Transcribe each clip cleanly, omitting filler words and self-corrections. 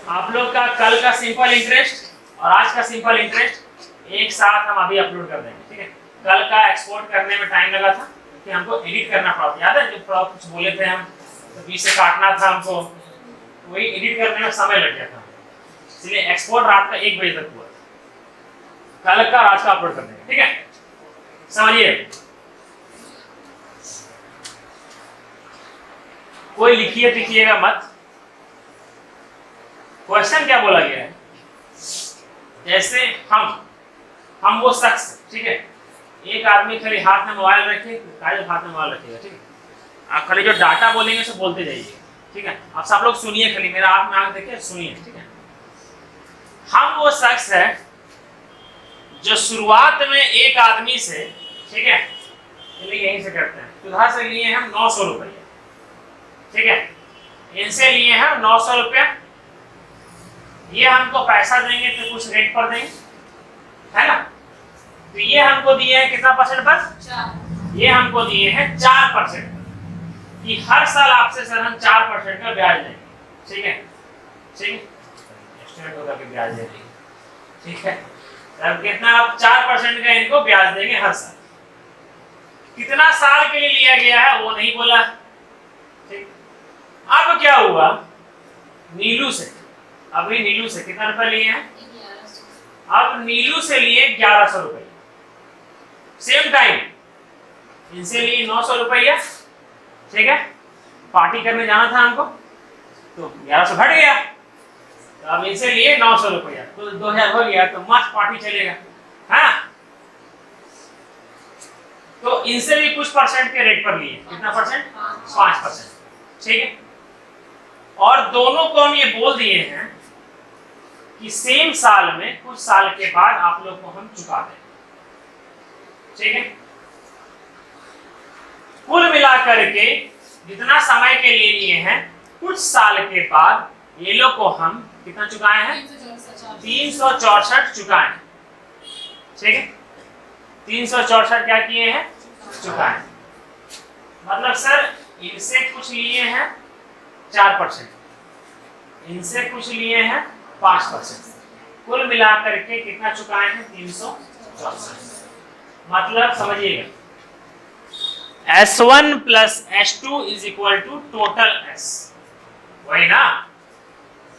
आप लोग का कल का सिंपल इंटरेस्ट और आज का सिंपल इंटरेस्ट एक साथ हम अभी अपलोड कर देंगे, ठीक है। कल का एक्सपोर्ट करने में टाइम लगा था कि हमको एडिट करना पड़ा था, याद है जब कुछ बोले थे हम तो बीच से काटना था हमको, वही एडिट करने में समय लग गया था, इसलिए एक्सपोर्ट रात का 1 बजे तक हुआ। कल का आज का अपलोड कर देंगे, ठीक है। समझिए, कोई लिखिएगा मत। क्वेश्चन क्या बोला गया है, जैसे हम वो शख्स, ठीक है। एक आदमी खाली हाथ में मोबाइल रखे, हाथ में मोबाइल रखेगा, ठीक है। आप खाली जो डाटा बोलेंगे उसे बोलते जाइए, ठीक है। आप सब लोग सुनिए, खाली मेरा आंख में आंख देखिए, सुनिए, ठीक है। हम वो शख्स है जो शुरुआत में एक आदमी से, ठीक है, चलिए यहीं से करते हैं, सुधा से लिए हम 900 रुपये, ठीक है। इनसे लिए हैं 900 रुपया, ये हमको पैसा देंगे तो कुछ रेट पर देंगे, है ना। तो ये हमको दिए हैं कितना % पर, 4। ये हमको दिए हैं 4% कि हर साल आपसे सर हम 4% का ब्याज देंगे, ठीक है, ठीक है। स्टूडेंट होगा कि ब्याज दे देंगे, ठीक है। अब कितना, आप 4% का इनको ब्याज देंगे हर साल। कितना साल के लिए लिया गया है वो नहीं बोला, ठीक। अब क्या हुआ, नीलू से, अभी नीलू से कितना रुपए लिए हैं, 1100। अब नीलू से लिए 1100 रुपए, सेम टाइम इनसे लिए 900 रुपया, ठीक है। पार्टी करने जाना था हमको तो 1100 घट गया, तो अब इनसे लिए 900 रुपया, तो 2000 हो गया, तो मस्त पार्टी चलेगा, है ना। तो इनसे भी कुछ % के रेट पर लिए, कितना %, 5%, ठीक है। और दोनों को हम ये बोल दिए हैं कि सेम साल में कुछ साल के बाद आप लोग को हम चुका दें, ठीक है। कुल मिलाकर के जितना समय के लिए लिए हैं, कुछ साल के बाद ये लोग को हम कितना चुकाए हैं, 364 चुकाए हैं, ठीक है। 364 क्या किए हैं, चुकाए। मतलब सर इनसे कुछ लिए हैं 4%, इनसे कुछ लिए हैं 5%, कुल मिलाकर के कितना चुकाए हैं, 364। मतलब समझिएगा, S1 + S2 = टोटल S, वही ना।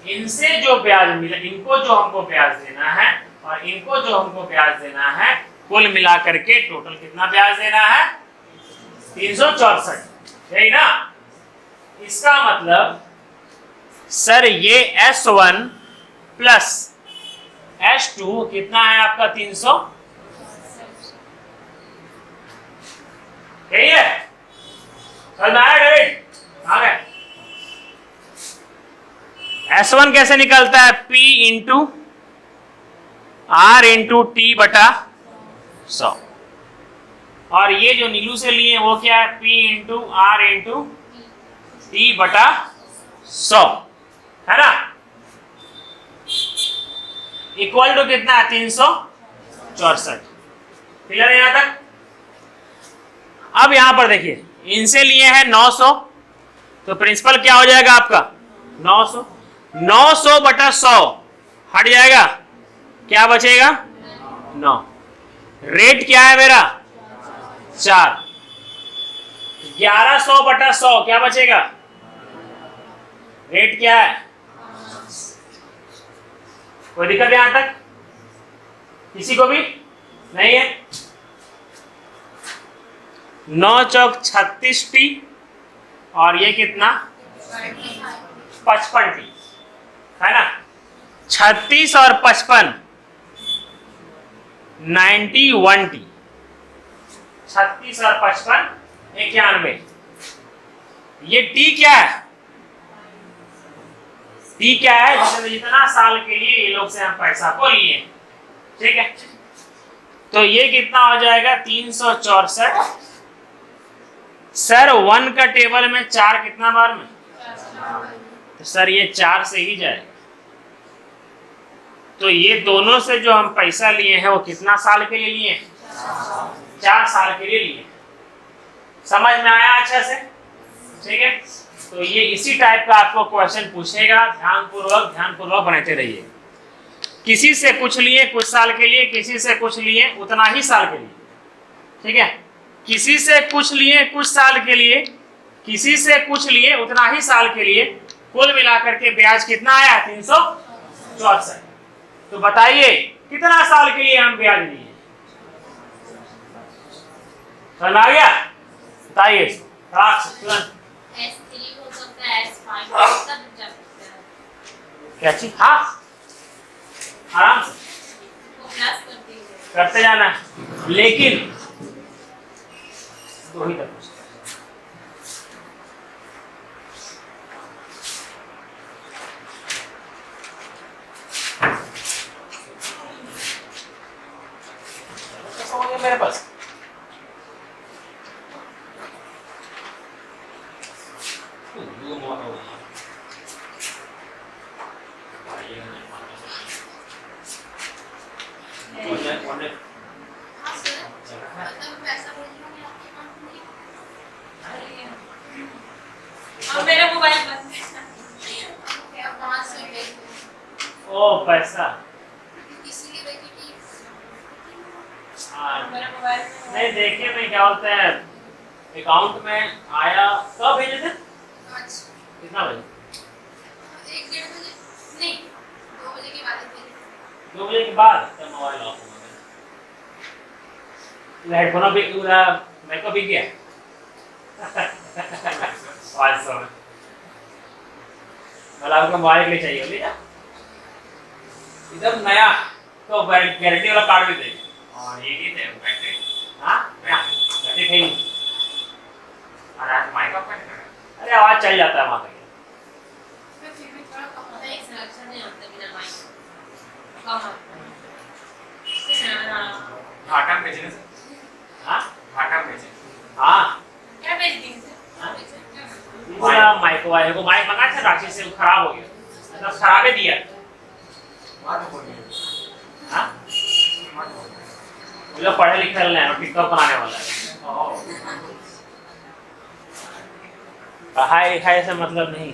इनसे जो ब्याज मिला, इनको जो हमको ब्याज देना है और इनको जो हमको ब्याज देना है, कुल मिलाकर के टोटल कितना ब्याज देना है, 364, यही ना। इसका मतलब सर ये S1 + S2 कितना है आपका, 300, यही है। S1 कैसे निकलता है, P × R × T/100, और ये जो नीलू से लिए वो क्या है, P × R × T/100, है ना। इक्वल टू कितना है, 364। क्लियर है यहां तक। अब यहां पर देखिए, इनसे लिए हैं 900, तो प्रिंसिपल क्या हो जाएगा आपका, 900, 900/100 हट जाएगा, क्या बचेगा, 9। रेट क्या है मेरा, 4। 1100/100 क्या बचेगा, रेट क्या है, कोई दिक्कत यहां तक, किसी को भी नहीं है। 9 चौक 36T और ये कितना, 55T, है ना। 36 और 55 91T, 36 और 55 91। ये T क्या है, T क्या है, जिसमें जितना साल के लिए ये लोग से हम पैसा को लिए, ठीक है। तो ये कितना हो जाएगा, 364। सर 1 का टेबल में 4 कितना बार में, तो सर ये 4 से ही जाएगा। तो ये दोनों से जो हम पैसा लिए हैं वो कितना साल के लिए लिए, 4 साल के लिए लिए। समझ में आया अच्छा से, ठीक है। तो ये इसी टाइप का आपको क्वेश्चन पूछेगा, ध्यानपूर्वक बनाते रहिए। किसी से कुछ लिए कुछ साल के लिए, किसी से कुछ लिए उतना ही साल के लिए, ठीक है। किसी से कुछ लिए कुछ साल के लिए, किसी से कुछ लिए उतना ही साल के लिए, कुल मिलाकर के ब्याज कितना आया? 364। तो बताइए कितना साल के लिए हम ब्याज लिए? समझ आ गया? बताइए तुरंत। क्या चीज? हाँ, आराम से करते जाना, लेकिन 2 ही तक मेरे पास। मेरा मोबाइल बंद है। ओ पैसा मेरा मोबाइल नहीं, देखिए मैं क्या बोलते हैं, अकाउंट में आया कब भेजे थे? कितना बजे? 1-1:30 बजे नहीं, 2 बजे के बाद भेजे। 2 बजे के बाद तब मोबाइल ऑफ हो गया। हेडफोन भी मेरे को बिक गया 500 में। मतलब आपको मोबाइल के लिए चाहिए बोलिए एकदम नया, तो गारंटी वाला कार्ड भी देंगे। और ये भी दे बैटरी। हाँ बैटरी नहीं। अरे माइक ऑफ करना। अरे आवाज चल जाता है वहाँ तक। फिर भी थोड़ा कम होता है, एक सिलेक्शन नहीं होता बिना माइक कम होता है। घाटा में भेजने से। हाँ घाटा में भेजे। हाँ क्या भेज दिए थे? पूरा माइक वाले को माइक मंगा था रांची से, वो खराब हो गया, मतलब खराबे दिया। बात बोलिए। हाँ बात बोलिए। वो जो पढ़े लिखे वाले हैं, टिकटॉक बनाने वाला है। पढ़ाई लिखाई से मतलब नहीं।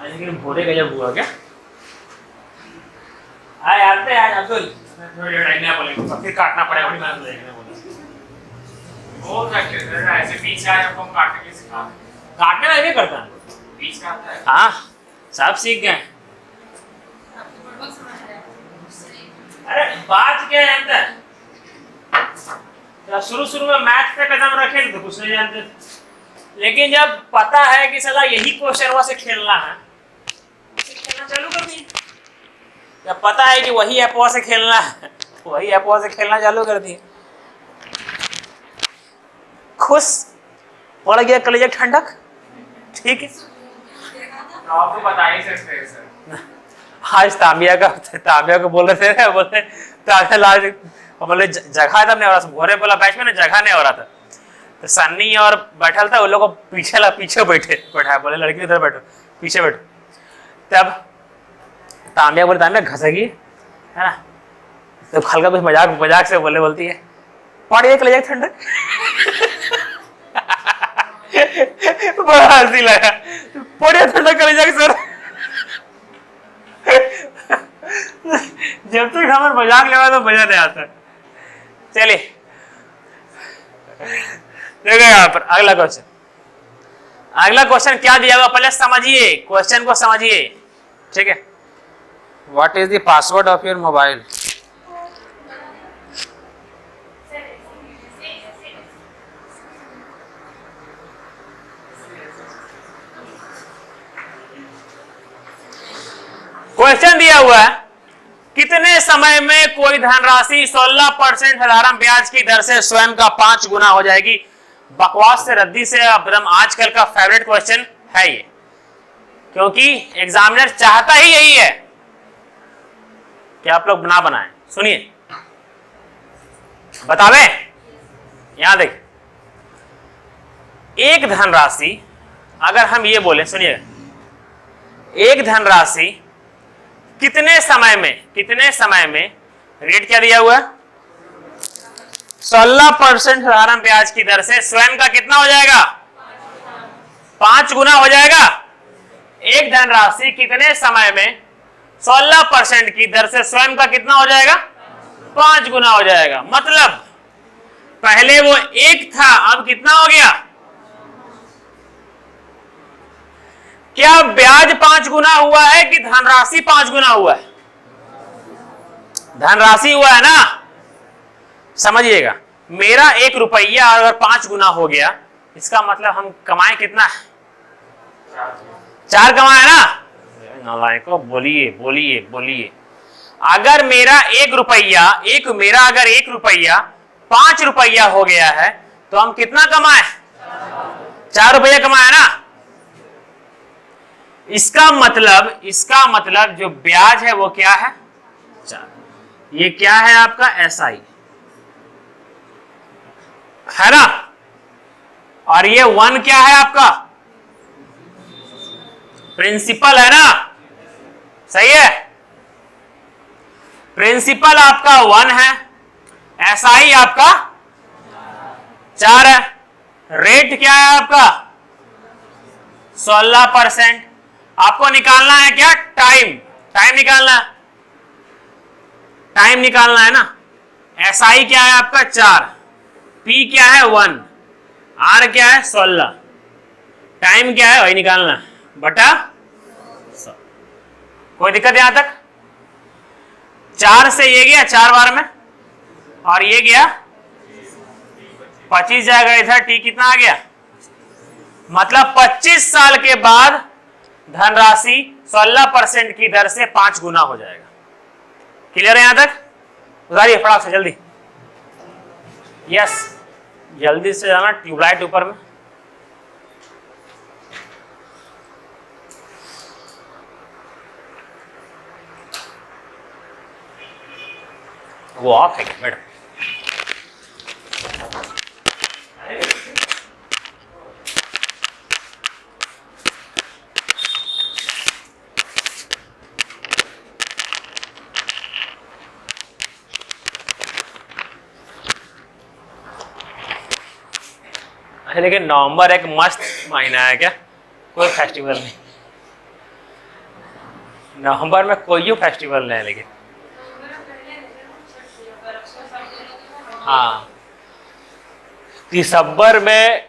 आज लेकिन भोरे का जब हुआ क्या? आए आते आज अब्दुल थोड़ी देर टाइम बोलेंगे, फिर काटना पड़ेगा, बड़ी मेहनत लगेगी बोले। वो क्या कहते हैं, ऐसे बीच का जब हम काटने के सिखा दें। काटने में भी करता है। बीच का आता है। हाँ सब सीख गए। आपको बड़बड़ समझ रहा है। अरे बात क्या है अंदर, जब शुरू में मैथ पे कदम रखे तो कुछ नहीं जानते, लेकिन जब पता है कि सला यही क्वेश्चन वहां से खेलना है, खेलना चालू कर दिए। जब पता है कि वही ऐप से खेलना है, वही ऐप से खेलना चालू कर दिए। खुश पड़ गया कलेजा ठंडक, ठीक है। तो आप तो बता ही सकते हैं सर। आज तामिया को बोल रहे थे, बोले तामिया बोले जगह था नहीं हो रहा, भोरे बोला बैच में ना जगह नहीं हो रहा था, तो सन्नी और बैठल था, उन लोग को पीछे बैठा, बोले लड़की इधर बैठो, पीछे बैठो। तब तामिया बोले, तामिया घसगी है ना, तो हल्का कुछ मजाक से बोलती है पड़ गया कलेजा ठंडक। बड़ा हंसी लगा, पड़ गया ठंडक कलेजा सर। जब तक हमें मजाक लेवा तो मजा नहीं आता। चलिए देखो यहाँ पर अगला क्वेश्चन क्या दिया हुआ, पहले समझिए क्वेश्चन को समझिए, ठीक है। What is the password of your mobile? Question दिया हुआ है, कितने समय में कोई धनराशि 16% साधारण ब्याज की दर से स्वयं का 5 गुना हो जाएगी? बकवास से रद्दी से एकदम आजकल का फेवरेट क्वेश्चन है ये, क्योंकि एग्जामिनर चाहता ही यही है कि आप लोग ना बनाएं। सुनिए बतावे, यहां देख, एक धनराशि अगर हम ये बोले, सुनिए, एक धनराशि कितने समय में रेट क्या दिया हुआ है? 16% साधारण ब्याज की दर से स्वयं का कितना हो जाएगा? 5 गुना हो जाएगा। एक धनराशि कितने समय में 16% की दर से स्वयं का कितना हो जाएगा? 5 गुना हो जाएगा। मतलब पहले वो 1 था, अब कितना हो गया? क्या ब्याज 5 गुना हुआ है कि धनराशि 5 गुना हुआ है? धनराशि हुआ है ना। समझिएगा, मेरा 1 रुपया अगर 5 गुना हो गया, इसका मतलब हम कमाए कितना है? 4 कमाए ना। नालायकों, बोलिए बोलिए बोलिए। अगर मेरा 1 रुपया अगर 1 रुपया 5 रुपया हो गया है तो हम कितना कमाए? 4 रुपया कमाए ना। इसका मतलब जो ब्याज है वो क्या है? 4। ये क्या है आपका? SI है ना। और ये 1 क्या है आपका? प्रिंसिपल है ना। सही है। प्रिंसिपल आपका 1 है, SI आपका 4 है। रेट क्या है आपका? 16%। आपको निकालना है क्या? टाइम निकालना है। टाइम निकालना है ना। SI क्या है आपका? 4, P क्या है? 1, R क्या है? 16, टाइम क्या है? वही निकालना है बटा 100। कोई दिक्कत यहां तक? 4 से ये गया 4 बार में, और ये गया 25 जाएगा इधर। T कितना आ गया? मतलब 25 साल के बाद धनराशि 16% की दर से 5 गुना हो जाएगा। क्लियर है यहां तक? उतारिए फटाक से जल्दी। यस, जल्दी से जाना। ट्यूबलाइट ऊपर में। वो ऑफ है क्या मैडम? लेकिन नवंबर एक मस्त महीना है क्या? कोई फेस्टिवल नहीं नवंबर में, कोई फेस्टिवल नहीं है। लेकिन हाँ, दिसंबर में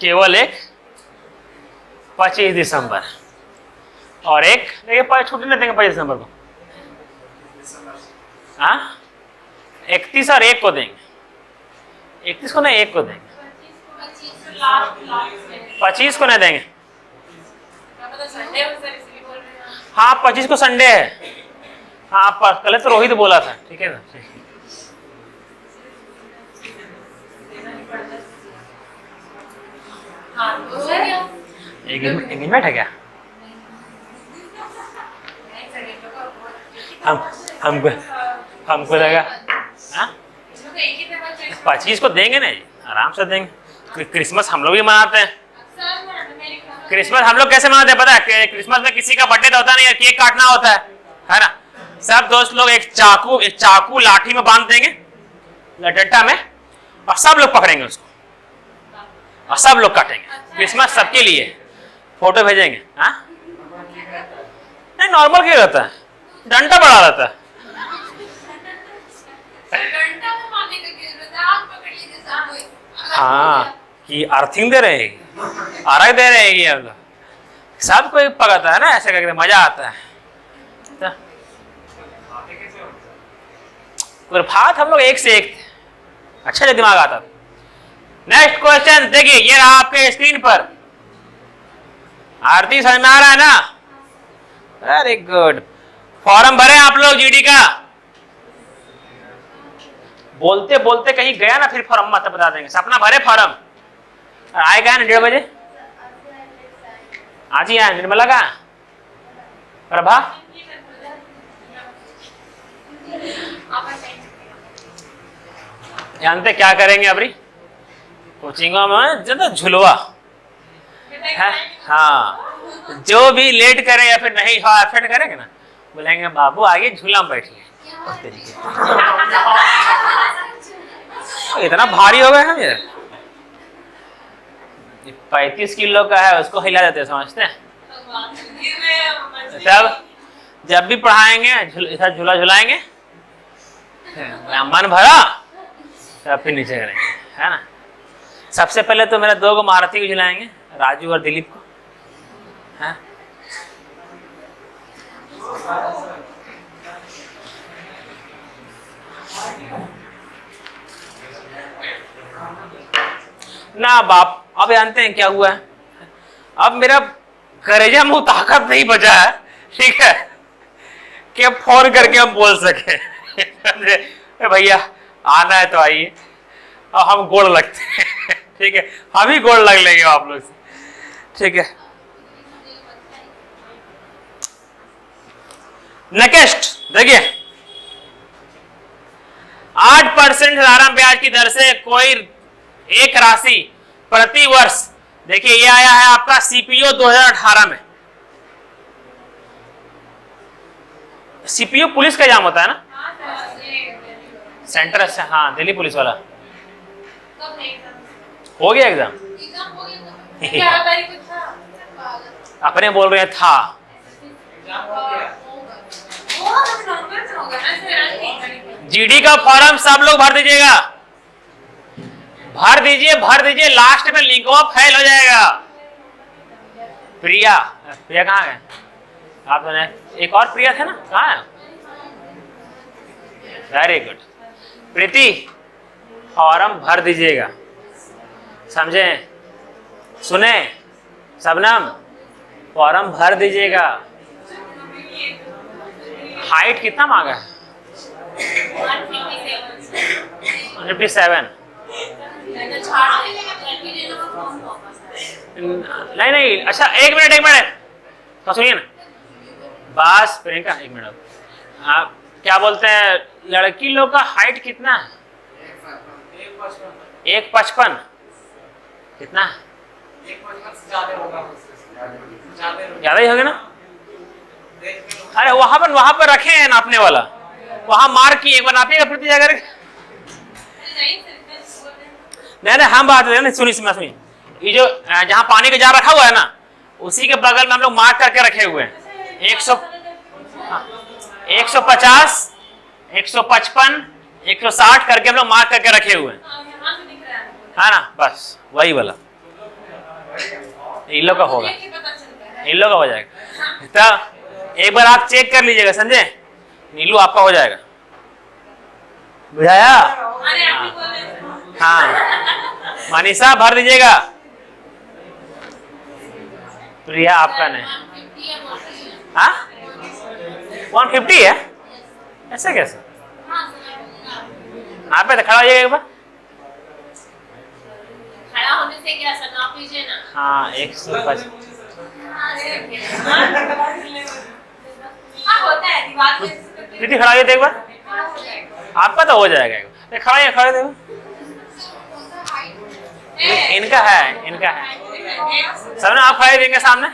केवल एक 25 दिसंबर और एक, लेकिन छुट्टी नहीं देंगे 25 दिसंबर को। हाँ, 31 और 1 को देंगे। 31 को नहीं, 1 को देंगे। 25 को नहीं देंगे। हाँ, 25 को संडे है। हाँ, कल तो रोहित बोला था। ठीक है ना। एंगेजमेंट है क्या? हमको लगा 25 को देंगे नहीं, आराम से देंगे। क्रिसमस हम लोग भी मनाते हैं। क्रिसमस हम लोग कैसे मनाते हैं पता है? क्रिसमस में किसी का बर्थडे तो होता नहीं है, केक काटना होता है ना। सब दोस्त लोग एक चाकू लाठी में बांध देंगे लटट्टा में, और सब लोग पकड़ेंगे उसको और सब लोग काटेंगे। क्रिसमस सबके लिए। फोटो भेजेंगे। हाँ, नहीं नॉर्मल क्या रहता है, डंडा बड़ा रहता है। हाँ, कि अर्थिंग दे रहे हैं, अर्घ दे रहे हैं। अब सब कोई पकड़ता है ना, ऐसे करके मजा आता है। कुरफात हम लोग एक से एक थे, अच्छा दिमाग आता था। नेक्स्ट क्वेश्चन देखिए, ये रहा आपके स्क्रीन पर। आरती समझ में आ रहा है ना? Very good. फॉर्म भरे आप लोग जीडी का? बोलते बोलते कहीं गया ना, फिर फॉर्म मत बता देंगे। सपना भरे फॉर्म? आएगा ना 1:30 बजे? आज ही आए। निर्मला का, प्रभा, जानते क्या करेंगे अभी कोचिंगों में? ज्यादा झुलवा है। हाँ, जो भी लेट करे या फिर नहीं हो एफर्ट करेंगे ना, बोलेंगे बाबू आगे झूला में बैठिए। इतना भारी हो गए हम यार। 35 किलो का है, उसको हिला देते हैं, समझते हैं। तब जब भी पढ़ाएंगे ऐसा झूला झुलाएंगे, मन भरा तब फिर नीचे करेंगे, है ना। सबसे पहले तो मेरा 2 महारथी को झुलाएंगे, राजू और दिलीप को, है ना बाप। अब जानते हैं क्या हुआ है, अब मेरा करेजा मुंह ताकत नहीं बचा है, ठीक है, कि अब फोन करके हम बोल सके भैया आना है तो आइए, अब हम गोड़ लगते हैं ठीक है, हम ही गोड़ लग लेंगे आप लोग से, ठीक है। नेक्स्ट देखिए, 8% साधारण ब्याज की दर से कोई एक राशि प्रति वर्ष, देखिए ये आया है आपका सीपीओ 2018 में। सीपीओ पुलिस का एग्जाम होता है ना, सेंटर से, हाँ दिल्ली पुलिस वाला। हो गया एग्जाम? अपने बोल रहे हैं था। जीडी का फॉर्म सब लोग भर दीजिएगा, भर दीजिए, लास्ट में लिंक फेल हो जाएगा। प्रिया कहाँ है? आप तो एक और प्रिया थे ना, कहाँ है? Very good. प्रीति फॉर्म भर दीजिएगा, समझे, सुने, सबनम फॉर्म भर दीजिएगा। हाइट कितना मांगा है? 157। नहीं, अच्छा एक मिनट तो सुनिए ना, बस प्रियंका एक मिनट। आप क्या बोलते हैं, लड़की लोग का हाइट कितना है? 155। कितना? ज्यादा ही होगा ना। अरे वहां पर रखे हैं नापने वाला, वहां मार्क किए, एक बार नापिएगा प्रति जाकर। नहीं हम बात रहे ना, सुनिए, ये जो जहाँ पानी का जार रखा हुआ है ना, उसी के बगल में हम लोग मार्क करके रखे हुए हैं। 150, 155, 160 करके हम लोग मार्क करके रखे हुए हैं, है ना, बस वही वाला इन लोग का होगा, इन लोग का हो जाएगा। तो एक बार आप चेक कर लीजिएगा, समझे, नीलू आपका हो जाएगा, बुझाया? हाँ मनीषा भर दीजिएगा। प्रिया आपका नहीं, हाँ 150 है, ऐसे कैसे? आप पे तो खड़ा हो जाएगा एक बार, खड़ा होने से क्या सर, नाप लीजिए ना। हाँ 150 होता है दीवार पे। दीदी खड़ा होइए एक बार, आपका तो हो जाएगा। खड़ा देखो, इनका है सब ना, आप खड़े देंगे सामने,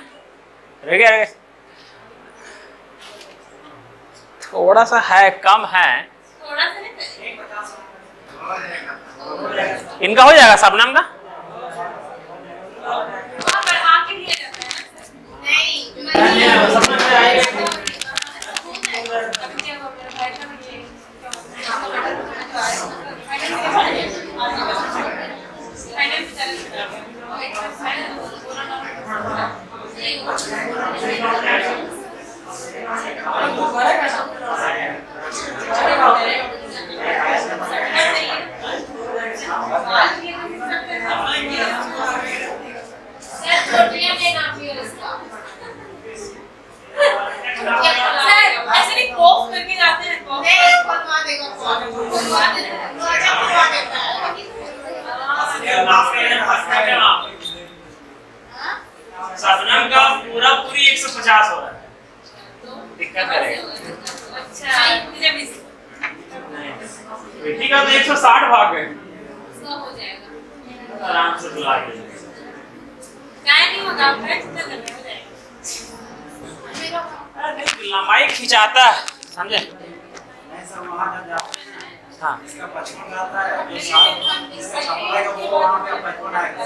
रह थोड़ा सा है, कम है, इनका हो जाएगा, सबनम का सबनम का पूरी 150 हो रहा है, दिक्कत करेगा। बेटी का तो 160 भाग गए, हो जाएगा आराम से बुला के नहीं होगा, लंबाई खिंचाता है, समझे। हाँ इसका 55 आता है, जो 60 का वो वहाँ पे 55 आएगा।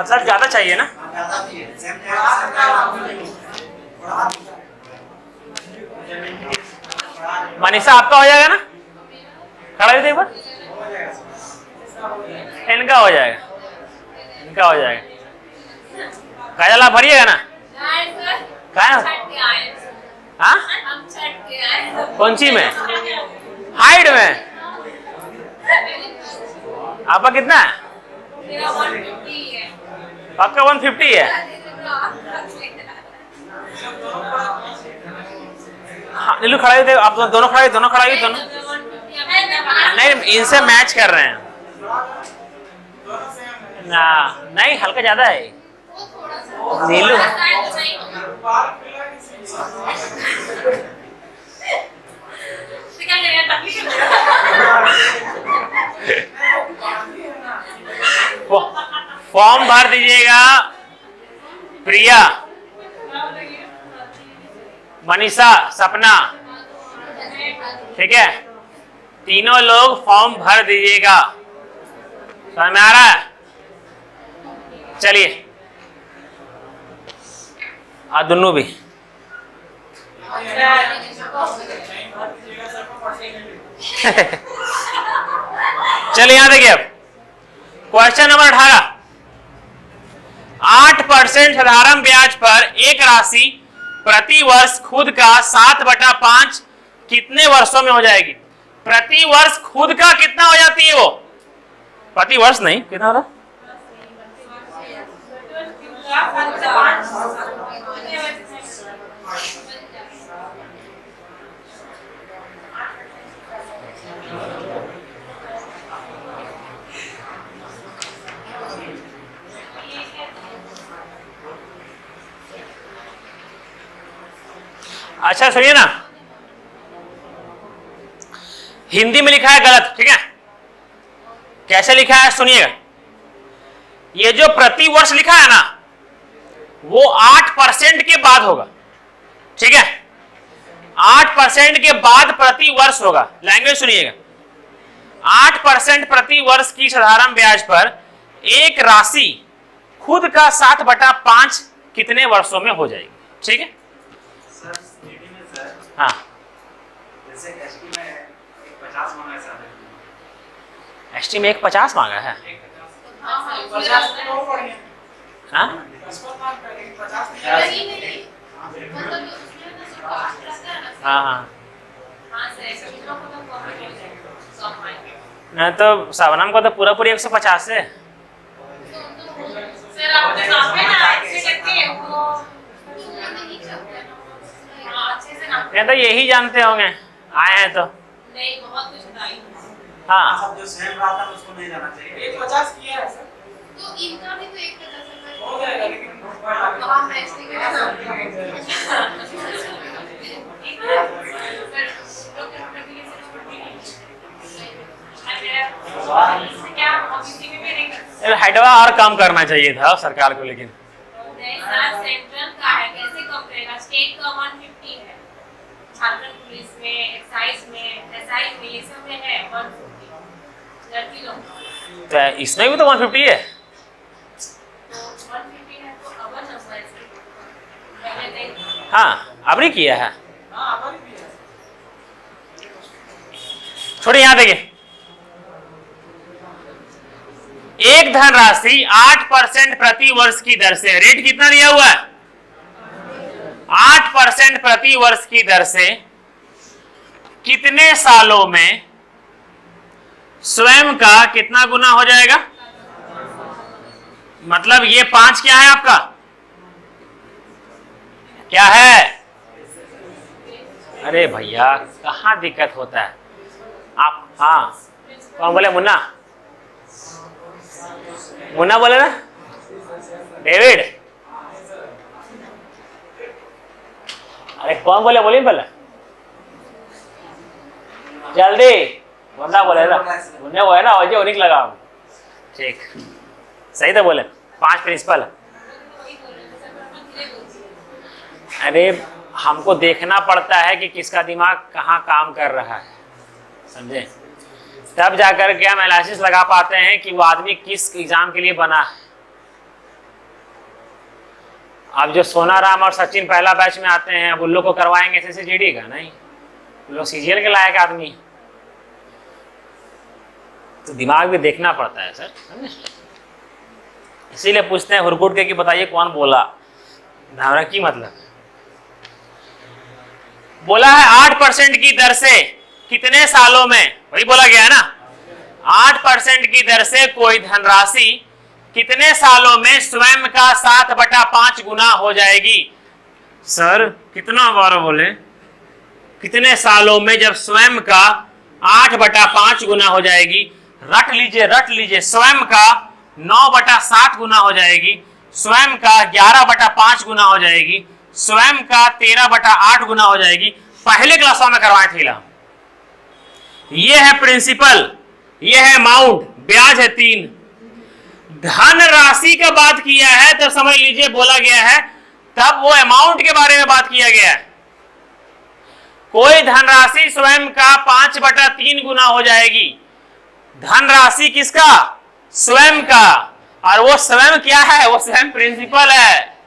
मतलब ज्यादा चाहिए ना। मनीषा आपका हो जाएगा ना, खड़ा भी एक बार। इनका हो जाएगा, इनका हो जाएगा। काजल आप भरिएगा ना। क्या हाँ कौन सी में, हाइट में आपका कितना है? पक्का 150 है। हाँ नीलू खड़ा ही थे आप, दोनों खड़ा ही, दोनों खड़ा ही, दोनों नहीं इनसे मैच कर रहे हैं ना। नहीं हल्का ज्यादा है नीलू। फॉर्म भर दीजिएगा प्रिया, मनीषा, सपना, ठीक है, तीनों लोग फॉर्म भर दीजिएगा। समझ में आ रहा है? चलिए दोनों भी चलिए यहां देखिए अब क्वेश्चन नंबर 18। 8% साधारण ब्याज पर एक राशि प्रति वर्ष खुद का 7/5 कितने वर्षों में हो जाएगी? प्रति वर्ष खुद का कितना हो जाती है वो? प्रति वर्ष नहीं, कितना होता? अच्छा सुनिए ना, हिंदी में लिखा है गलत, ठीक है? कैसे लिखा है सुनिएगा। ये जो प्रति वर्ष लिखा है ना वो 8% के बाद होगा, ठीक है? 8% के बाद प्रति वर्ष होगा। लैंग्वेज सुनिएगा। 8% प्रति वर्ष की साधारण ब्याज पर एक राशि खुद का 7/5 कितने वर्षों में हो जाएगी? ठीक है हाँ। जैसे एसटी में 50 मांगा है सर, एसटी में 150 मांगा है। हाँ हाँ हाँ नहीं तो शबनम को तो पूरा पूरी 150 है। ये तो यही जानते होंगे, आए हैं तो नहीं बहुत कुछ बताई। हाँ जो सेम रहा था उसको नहीं जाना चाहिए। 150 किया है सर, तो इनका भी तो 150 हो जाएगा लेकिन वहाँ मैच नहीं हैदराबाद और काम करना चाहिए था सरकार को, लेकिन सेंट्रल का है कैसे कम करेगा? स्टेट का 150 है, झारखंड पुलिस में, एक्साइज में, एसआई में, ये सब में है 150 लड़की लोग। तो इसमें भी तो 150 है। तो 150 है तो अवर नंबर इसके पहले नहीं। हाँ अब नहीं किया है। हाँ हमारी भी है। छोड़िए यहां देखिए, एक धनराशि 8% प्रति वर्ष की दर से, रेट कितना दिया हुआ है? 8% प्रति वर्ष की दर से कितने सालों में स्वयं का कितना गुना हो जाएगा? मतलब ये 5 क्या है आपका? क्या है? अरे भैया कहां दिक्कत होता है आप? हाँ कौन बोले? मुन्ना, मुन्ना बोले ना? डेविड, अरे कौन बोले? बोलिए पहले जल्दी। मुन्ना बोले ना? मुन्ना वो है ना वजह उन्हीं लगा। ठीक सही तो बोले। 5 प्रिंसिपल। अरे हमको देखना पड़ता है कि किसका दिमाग कहाँ काम कर रहा है, समझे? तब जाकर के हम एनालिसिस लगा पाते हैं कि वो आदमी किस एग्जाम के लिए बना है। अब जो सोनाराम और सचिन पहला बैच में आते हैं, अब उन लोग को करवाएंगे SSGD का? नहीं, उन लोग CGL के लायक आदमी। तो दिमाग भी देखना पड़ता है सर, समझे? इसीलिए पूछते हैं हुरकुट के कि बताइए कौन बोला, धावरा की मतलब बोला है 8% की दर से कितने सालों में, वही बोला गया है ना, 8% की दर से कोई धनराशि कितने सालों में स्वयं का 7/5 गुना हो जाएगी। सर कितना बार बोले, कितने सालों में जब स्वयं का 8/5 गुना हो जाएगी। रट लीजिए, स्वयं का 9/7 गुना हो जाएगी, स्वयं का 11/5 गुना हो जाएगी, स्वयं का 13/8 गुना हो जाएगी। पहले क्लासों में करवाए थे हम। ये है प्रिंसिपल, ये है अमाउंट, ब्याज है 3। धन राशि का बात किया है तो समझ लीजिए बोला गया है, तब वो अमाउंट के बारे में बात किया गया है। कोई धनराशि स्वयं का 5/3 गुना हो जाएगी। धनराशि किसका? स्वयं का। और वो स्वयं क्या है? वो स्वयं प्रिंसिपल है।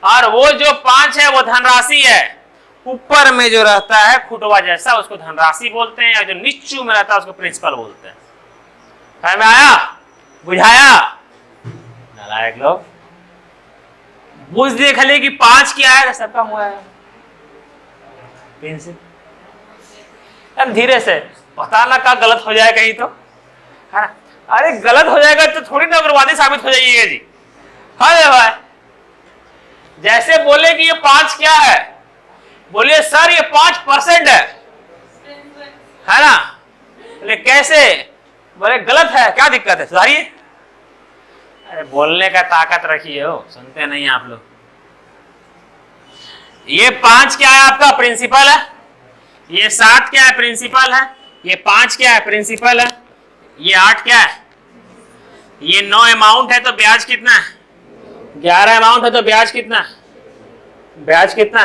और वो जो 5 है वो धनराशि है। ऊपर में जो रहता है खुटवा जैसा उसको धनराशि बोलते हैं, और जो नीचू में रहता है उसको प्रिंसिपल बोलते हैं। समझ में आया? बुझाया? नालायक लोग बुझ देख ले कि 5 क्या है, सबका हुआ है प्रिंसिपल। अब धीरे से पता ना का गलत हो जाए कहीं तो, है? अरे गलत हो जाएगा तो थोड़ी ना उग्रवादी साबित हो जाइएगा जी। हाँ भाई, जैसे बोले कि ये 5 क्या है, बोलिए सर ये 5% है ना। बोले कैसे? बोले गलत है, क्या दिक्कत है, सुधारिए। अरे बोलने का ताकत रखिए हो, सुनते नहीं आप लोग। ये 5 क्या है आपका? प्रिंसिपल है। ये 7 क्या है? प्रिंसिपल है। ये 5 क्या है? प्रिंसिपल है। ये 8 क्या है? ये 9 अमाउंट है तो ब्याज कितना है? 11 अमाउंट है तो ब्याज कितना है? ब्याज कितना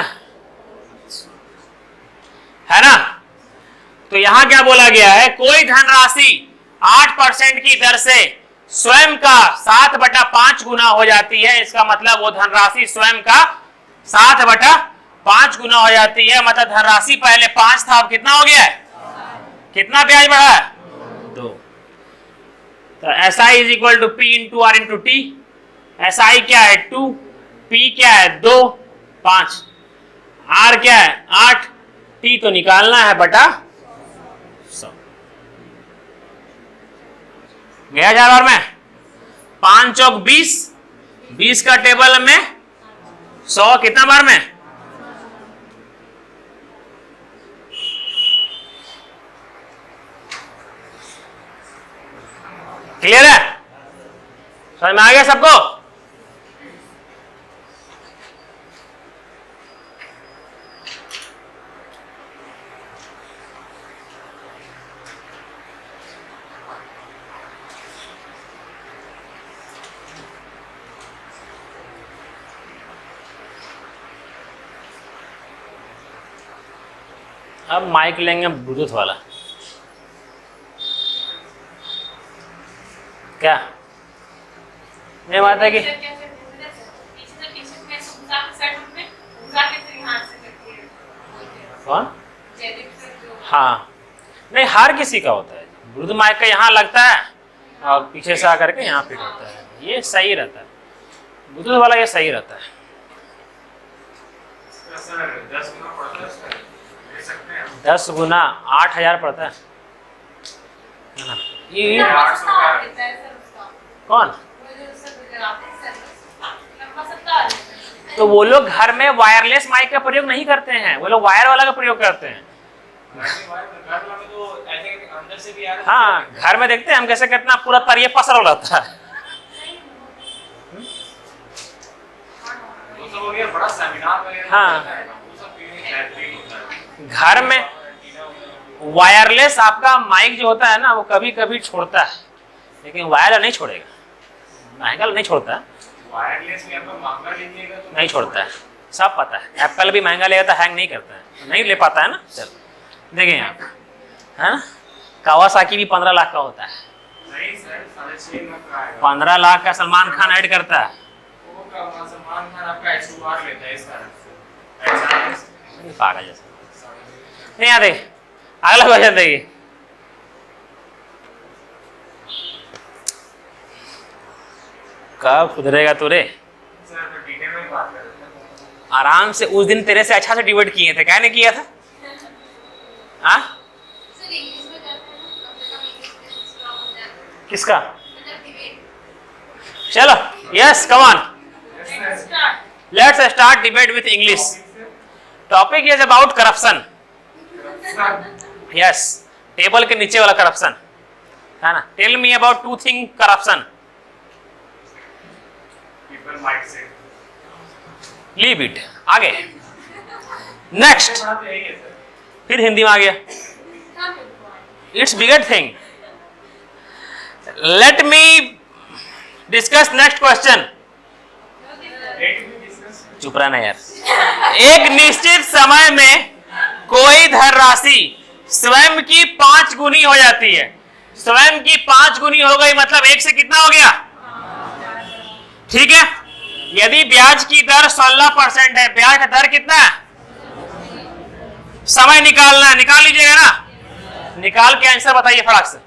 है ना। तो यहां क्या बोला गया है? कोई धनराशि 8% की दर से स्वयं का 7/5 गुना हो जाती है। इसका मतलब वो धनराशि स्वयं का 7/5 गुना हो जाती है। मतलब धनराशि पहले 5 था, अब कितना हो गया है? कितना ब्याज बढ़ा है? 2। तो SI is equal to P into R into T। SI क्या है? 2, P क्या है? 2, 5, R क्या है? 8, T तो निकालना है बटा 100। गया 4 बार में? 5 चौक 20, 20 का टेबल में 100 कितना बार में? क्लियर है? समझ में आ गया सबको? अब माइक लेंगे ब्लूटूथ वाला। क्या ये बात है कि कौन? हाँ नहीं, हर किसी का होता है। ब्लूटूथ माइक का यहाँ लगता है और पीछे से आकर के यहाँ फिट होता है। ये सही रहता है, ब्लूटूथ वाला ये सही रहता है। 10 गुना 8,000 पड़ता है ना। ये कौन? तो वो लोग घर में वायरलेस माइक का प्रयोग नहीं करते हैं, वो लोग वायर वाला का प्रयोग करते हैं। हाँ घर में देखते हैं हम कैसे कितना पूरा तरिये पसर रहता है। हाँ घर में वायरलेस आपका माइक जो होता है ना वो कभी कभी छोड़ता है, लेकिन वायर नहीं छोड़ेगा, महंगा नहीं छोड़ता है। वायरलेस में आपको महंगा लीजिएगा तो नहीं छोड़ता है, सब पता है। एप्पल भी महंगा लेगा तो हैंग नहीं करता है, नहीं ले पाता है ना। चल देखें यहाँ है ना, कावासाकी भी 15 लाख का होता है। नहीं सर, 6.5 लाख का आएगा। 15 लाख का सलमान खान ऐड करता है। वो का सलमान सलमान खान आपका H2 बार लेता है इस कारण से। पागल जैसा नहीं आते। अगला क्वेश्चन देखिए, कब सुधरेगा तू रे? सर तो डिटेल में बात कर रहे थे। आराम से उस दिन तेरे से अच्छा से डिबेट किए थे, क्या नहीं किया था? हाँ सर इंग्लिश में करते हैं ना, कम से कम इंग्लिश में स्ट्रांग हो जाता है, किसका? मतलब डिबेट। चलो yes come on, start. Let's start debate with English. Topic is about corruption. Yes, table के नीचे वाला करप्शन है ना। Tell me about two thing corruption. People might say leave it, आगे नेक्स्ट। बड़ा तो यही है सर। फिर हिंदी में आ गया, it's bigger thing. Let me discuss next question. Let me discuss। चुप रहना यार। एक निश्चित समय में कोई धनराशि स्वयं की 5 गुनी हो जाती है। स्वयं की 5 गुनी हो गई मतलब 1 से कितना हो गया? ठीक है। यदि ब्याज की दर 16% है, ब्याज का दर कितना है? समय निकालना है, निकाल लीजिएगा ना। निकाल के आंसर बताइए फटाक से।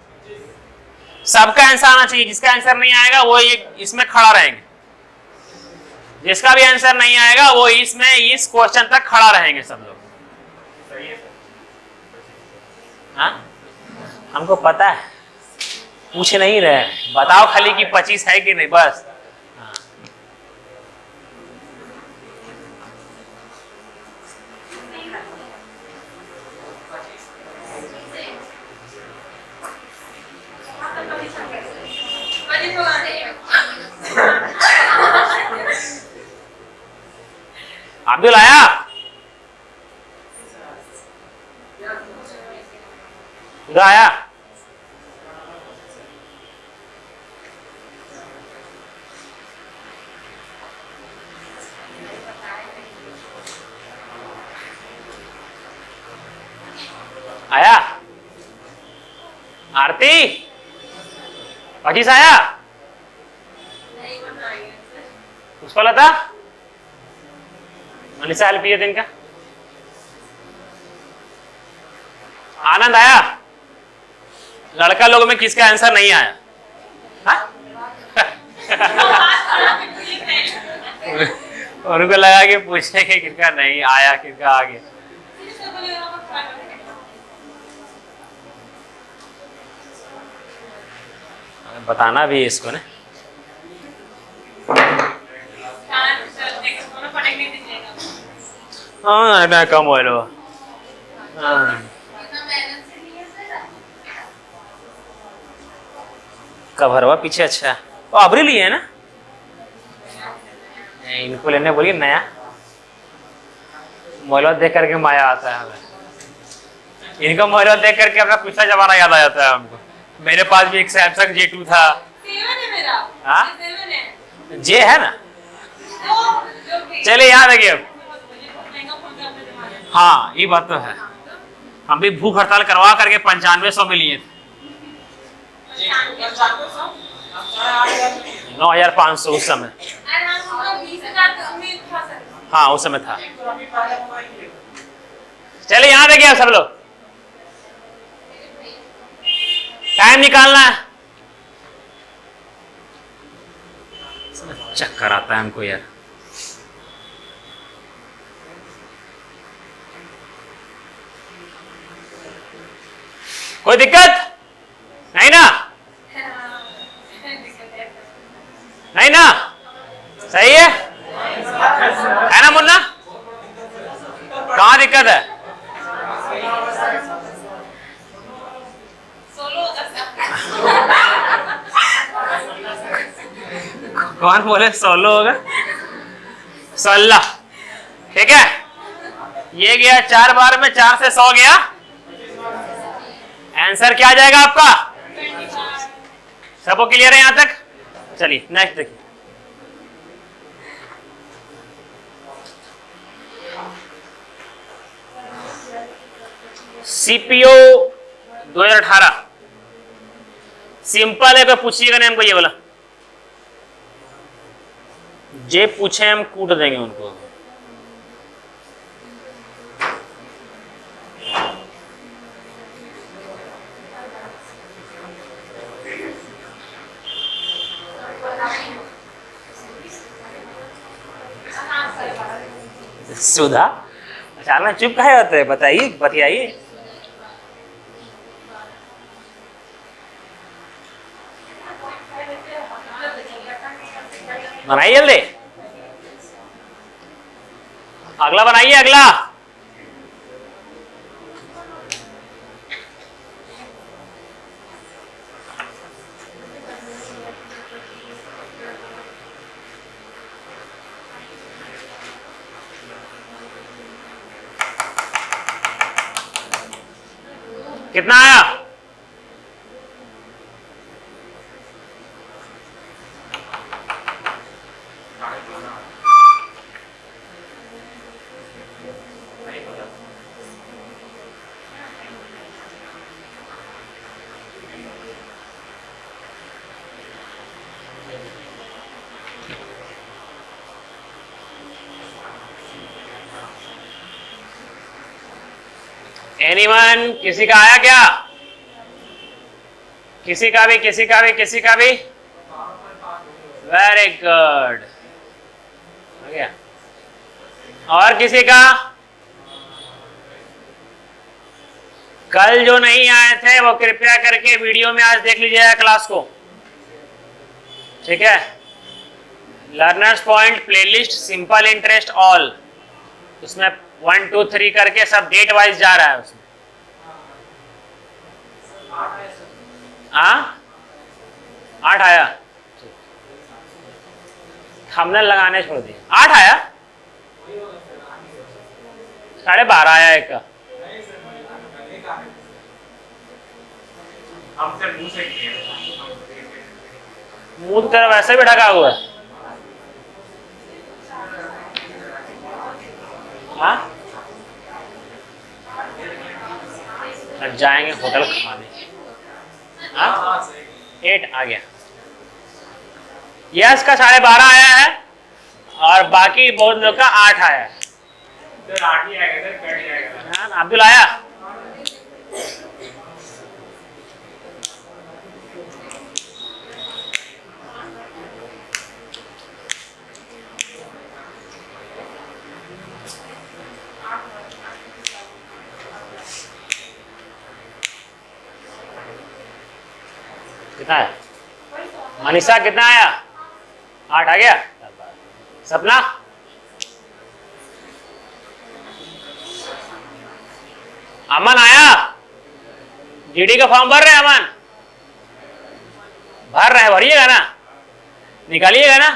सबका आंसर आना चाहिए, जिसका आंसर नहीं आएगा वो ये इसमें खड़ा रहेंगे। जिसका भी आंसर नहीं आएगा वो इसमें इस क्वेश्चन तक खड़ा रहेंगे सब लोग। सही है सर। हाँ हमको पता है, पूछ नहीं रहे, बताओ खाली कि 25 है कि नहीं, बस। हाँ। अब्दुल आया? उधर आया? आया? आरती? पचीस आया? पुष्पा लता? मनीषा हेल्प किया दिन का? आनंद आया? लड़का लोगों में किसका आंसर नहीं आया? हाँ? उनको लगा कि पूछेंगे किसका नहीं आया, किसका आ गया। बताना भी है इसको ना। हाँ ना कम हो लो। हाँ कभरवा पीछे अच्छा वो अबरी लिए है ना। इनको लेने बोलिए नया मोबाइल देख करके माया आता है हमें। इनको मोबाइल देख करके अपना पिछला जमाना याद आ जाता है हमको। मेरे पास भी एक सैमसंग J2 था। हाँ जे है ना। चलिए याद है कि अब हाँ ये बात तो है। हम भी भूख हड़ताल करवा करके 9500 में लिए थे। 9500 उस समय। हाँ उस समय था। चलिए यहाँ देखिए आप सब लोग, टाइम निकालना है। चक्कर आता है हमको यार। कोई दिक्कत नहीं ना? नहीं ना? सही है ना मुन्ना? कहाँ दिक्कत है? कौन बोले 16 होगा? 16 ठीक है। ये गया 4 बार में, 4 से 100 गया। आंसर क्या आ जाएगा आपका? सबको क्लियर है यहां तक? चलिए नेक्स्ट देखिए। सीपीओ 2018 सिंपल है, कोई पूछिएगा नहीं हमको ये वाला। जे पूछे हम कूट देंगे उनको। सुधा अचानक चुप काहे होते हैं? बताइए, बतियाइए। बनाइए जल्दी, अगला बनाइए, अगला। कितना आया? एनीवन? किसी का आया क्या? किसी का भी, किसी का भी, किसी का भी? वेरी गुड, हो गया। और किसी का? कल जो नहीं आए थे वो कृपया करके वीडियो में आज देख लीजिएगा क्लास को, ठीक है? Learners point playlist simple interest all, उसमें 1 2 3 करके सब डेट वाइज जा रहा है उसमें। हाँ 8 आया, हमने लगाने छोड़ दिए। 8 आया, 12:30 आया एक का। हम सिर्फ मुंह से किए। मुंह तेरा वैसे भी ढका हुआ है। हाँ जाएंगे होटल खाने। हाँ 8 आ गया। यस का 12:30 आया है और बाकी बहुत लोग का 8 आया है। इधर 8 ही आएगा, इधर 8 ही आएगा। हाँ अब्दुल आया? कितना है? मनीषा कितना आया? 8 आ गया। सपना? अमन आया? जीडी का फॉर्म भर रहे हैं अमन? भर रहे हैं, भरिएगा ना, निकालिएगा ना।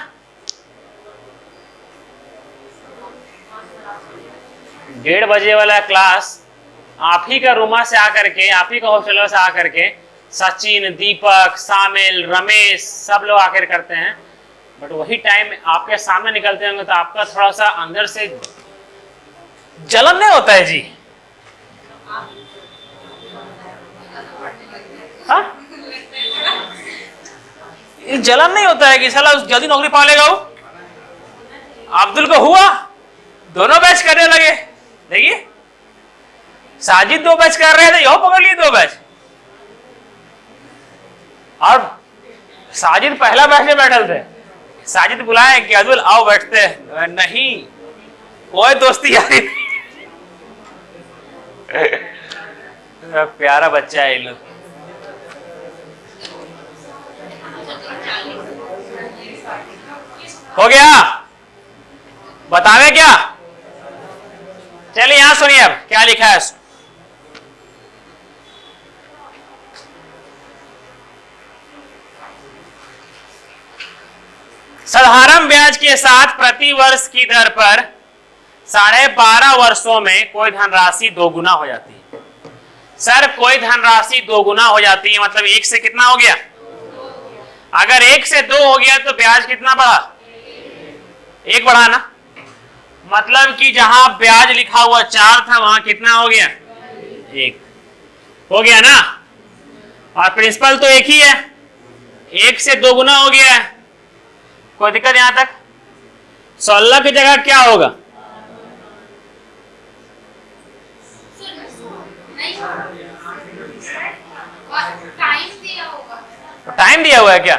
डेढ़ बजे वाला क्लास आप ही का रूमा से आकर के, आप ही का हॉस्टल से आकर के सचिन, दीपक, सामिल, रमेश सब लोग आकर करते हैं। बट वही टाइम आपके सामने निकलते होंगे तो आपका थोड़ा सा अंदर से जलन नहीं होता है जी? हाँ ये जलन नहीं होता है कि साला जल्दी नौकरी पा लेगा वो? अब्दुल को हुआ, दोनों बैच करने लगे। देखिए साजिद 2 बैच कर रहे थे, यो पकड़ लिए 2 बैच। और साजिद पहला बैच में बैठे थे। साजिद बुलाए कि अब्दुल आओ बैठते हैं, नहीं कोई दोस्ती यारी प्यारा बच्चा है ये लोग। हो गया? बतावे क्या? चलिए यहां सुनिए अब क्या लिखा है। साधारण ब्याज के साथ प्रति वर्ष की दर पर 12.5 वर्षों में कोई धनराशि 2 गुना हो जाती है। सर कोई धनराशि 2 गुना हो जाती है मतलब 1 से कितना हो गया? अगर 1 से 2 हो गया तो ब्याज कितना बढ़ा? 1 बढ़ा ना। मतलब कि जहां ब्याज लिखा हुआ 4 था वहां कितना हो गया? 1 हो गया ना। और प्रिंसिपल तो एक ही है, 1 से 2 गुना हो गया है। कोई दिक्कत यहां तक? 16 की जगह क्या होगा? टाइम दिया होगा। टाइम दिया हुआ है क्या?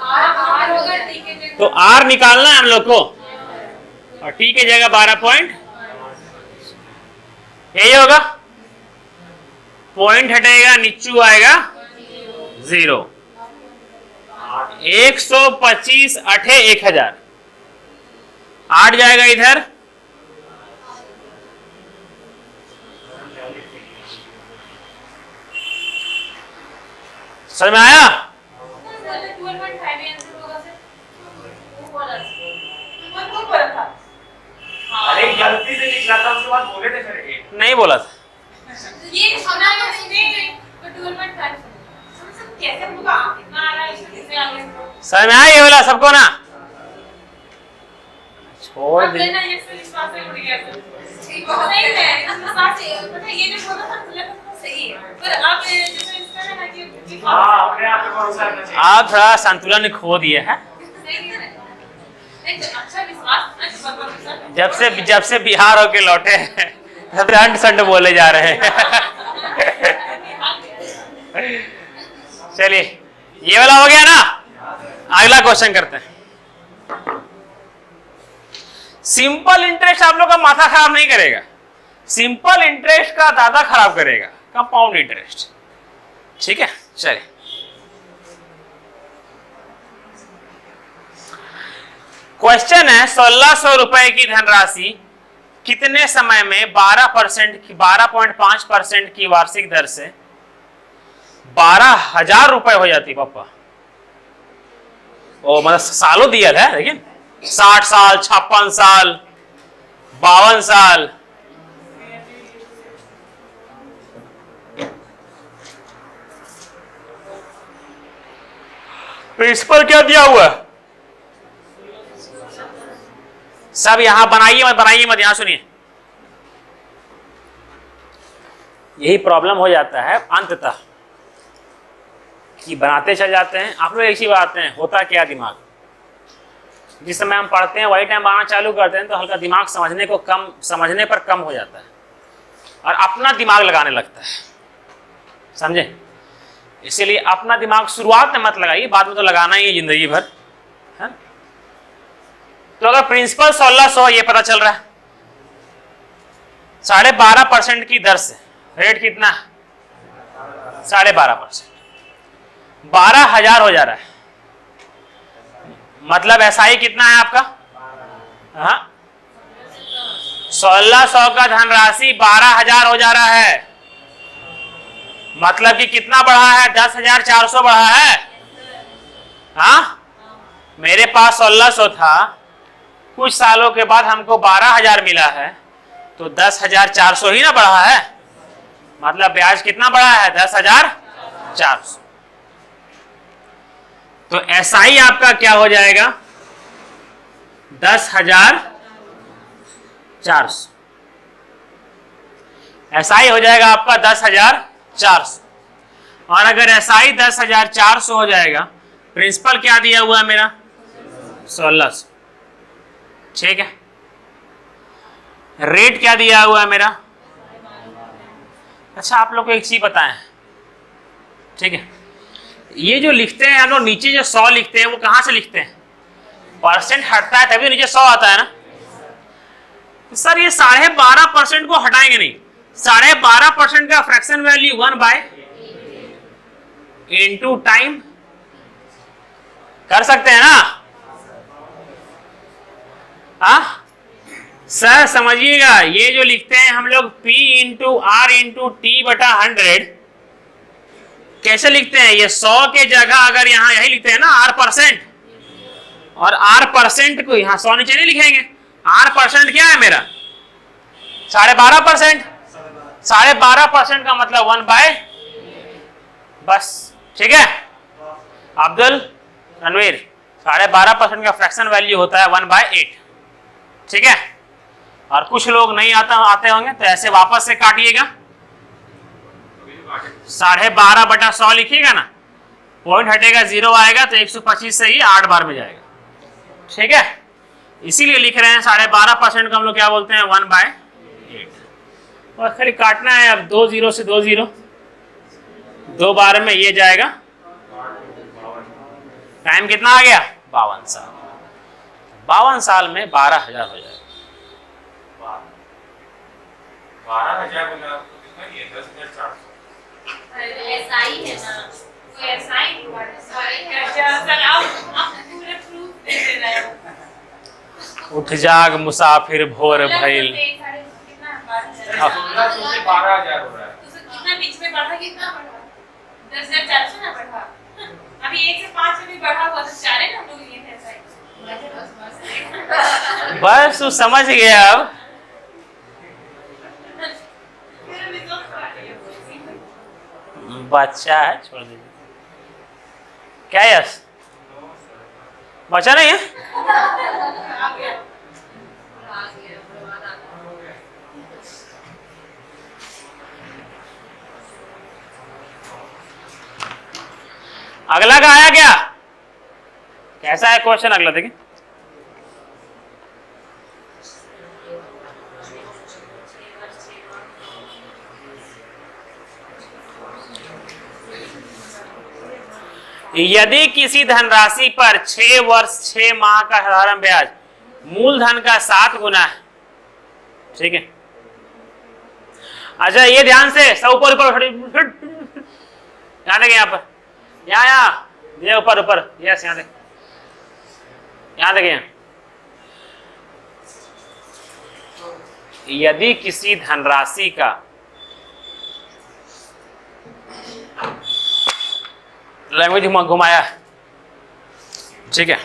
आर होगा टी के जगह। तो आर निकालना है हम लोग को, और टी की जगह 12 पॉइंट यही होगा। पॉइंट हटेगा, नीचू आएगा 0। 125 अठे 1000, 8 जाएगा इधर, समझ में आया? 12.5 आंसर होगा सर। वो बोला था। अरे गलती से निकला था, उसके बाद बोले थे फिर ये। नहीं बोला था। ये सुना तो सुने, तो 12.5 समझ कैसे होगा? कितना आ रहा है इसमें, किसे आ गया? समझ में आया ये वाला सबको ना? छोड़ अब दे। लेना ये से विश्वास से उड़ गया सर। ठीक है, नहीं है, विश्वास से पता है ये जो बोला था मुझे लगता सही है, पर आप जैसे इसका है ना कि हाँ, अपने आप पे भरोसा रखना चाहिए। आप थोड़ा संतुलन खो दिए हैं। सही है। नहीं तो अच्छा विश्वास अच्छा सर। जब से बिहार होके लौटे हैं, तब से अंट संट बोले जा रहे हैं। चलिए, ये वाला हो गया ना, अगला क्वेश्चन करते हैं। सिंपल इंटरेस्ट आप लोग का माथा खराब नहीं करेगा, सिंपल इंटरेस्ट का ज्यादा खराब करेगा कंपाउंड इंटरेस्ट। ठीक है, चलिए क्वेश्चन है 1600 रुपए की धनराशि कितने समय में 12.5% की वार्षिक दर से 12,000 रुपए हो जाती पापा। ओ मतलब सालों दिया है, लेकिन 60 साल, 56 साल, 52 साल। प्रिंसिपल क्या दिया हुआ है? सब यहां बनाइए मत, यहां सुनिए। यही प्रॉब्लम हो जाता है अंततः कि बनाते चल जाते हैं। आप लोग एक ही बात हैं, होता क्या दिमाग, जिस समय हम पढ़ते हैं वही टाइम बनाना चालू करते हैं तो हल्का दिमाग समझने पर कम हो जाता है और अपना दिमाग लगाने लगता है, समझे? इसीलिए अपना दिमाग शुरुआत में मत लगाइए, बाद में तो लगाना ही है जिंदगी भर, है? तो अगर प्रिंसिपल 1600 ये पता चल रहा है, 12.5% की दर से रेट कितना है? 12.5%, 12,000 हो जा रहा है। मतलब एसआई कितना है आपका? हाँ, 1600 का धनराशि 12,000 हो जा रहा है। मतलब कि कितना बढ़ा है? 10,400 बढ़ा है। हाँ, मेरे पास 1600 था, कुछ सालों के बाद हमको 12,000 मिला है, तो 10,400 ही ना बढ़ा है। मतलब ब्याज कितना बढ़ा है? 10,400। तो एसआई आपका क्या हो जाएगा? 10,400। एसआई हो जाएगा आपका 10,400। और अगर एसआई 10,400 हो जाएगा, प्रिंसिपल क्या दिया हुआ है मेरा? 1600। ठीक है, रेट क्या दिया हुआ है मेरा? अच्छा, आप लोग को एक चीज बताएं, ठीक है, ये जो लिखते हैं हम लोग नीचे जो 100 लिखते हैं वो कहां से लिखते हैं? परसेंट हटता है तभी नीचे 100 आता है ना। तो सर ये 12.5% को हटाएंगे नहीं, 12.5% का फ्रैक्शन वैल्यू 1/into टाइम कर सकते हैं ना? हाँ सर, समझिएगा, ये जो लिखते हैं हम लोग P into R into T बटा 100 कैसे लिखते हैं? ये 100 के जगह अगर यहाँ यही लिखते हैं ना R%, और R% को यहाँ 100 नीचे नहीं लिखेंगे। R% क्या है मेरा? 12.5%। 12.5% का मतलब 1/, बस। ठीक है अब्दुल रणवीर, 12.5% का फ्रैक्शन वैल्यू होता है 1/8। ठीक है, और कुछ लोग नहीं आते होंगे तो ऐसे वापस से काटिएगा, 12.5/100 लिखिएगा ना, पॉइंट हटेगा 0 आएगा तो 125 से ही 8 बार में जाएगा। ठीक है, इसीलिए लिख रहे हैं 12.5% को हम लोग क्या बोलते हैं 1/8। और खाली काटना है अब 2 0 से 2 0, 2 बार में ये जाएगा। टाइम कितना आ गया 52 साल। 52 साल में 12,000 हो जाएगा। 12,000 बोला तो कितना ये 10,400। एसआई है ना, कोई एसआई अच्छा सर आप पूरे प्रूफ दे दे रहे हो। उठ जाग मुसाफिर भोर भइल। कितना 12,000 16 से 12,000 हो रहा है। तो सर कितना बीच में बढ़ा, कितना बढ़ा 10,400 ना बढ़ा। अभी 1 से 5 में भी बढ़ा हुआ तो 4 है ना हम लोग लिए थे एसआई। बस तू समझ गया अब। बच्चा है, छोड़ दीजिए। क्या यस बच्चा नहीं है? अगला का आया क्या? कैसा है क्वेश्चन अगला देखिए। यदि किसी धनराशि पर 6 वर्ष 6 माह का साधारण ब्याज मूलधन का 7 गुना है, ठीक है। अच्छा ये ध्यान से सब ऊपर ध्यान देंगे, यहाँ पर यहाँ ये ऊपर ऊपर यस यहाँ देख, यहाँ देखें। यदि किसी धनराशि का लैंग्वेज घुमाया, ठीक है,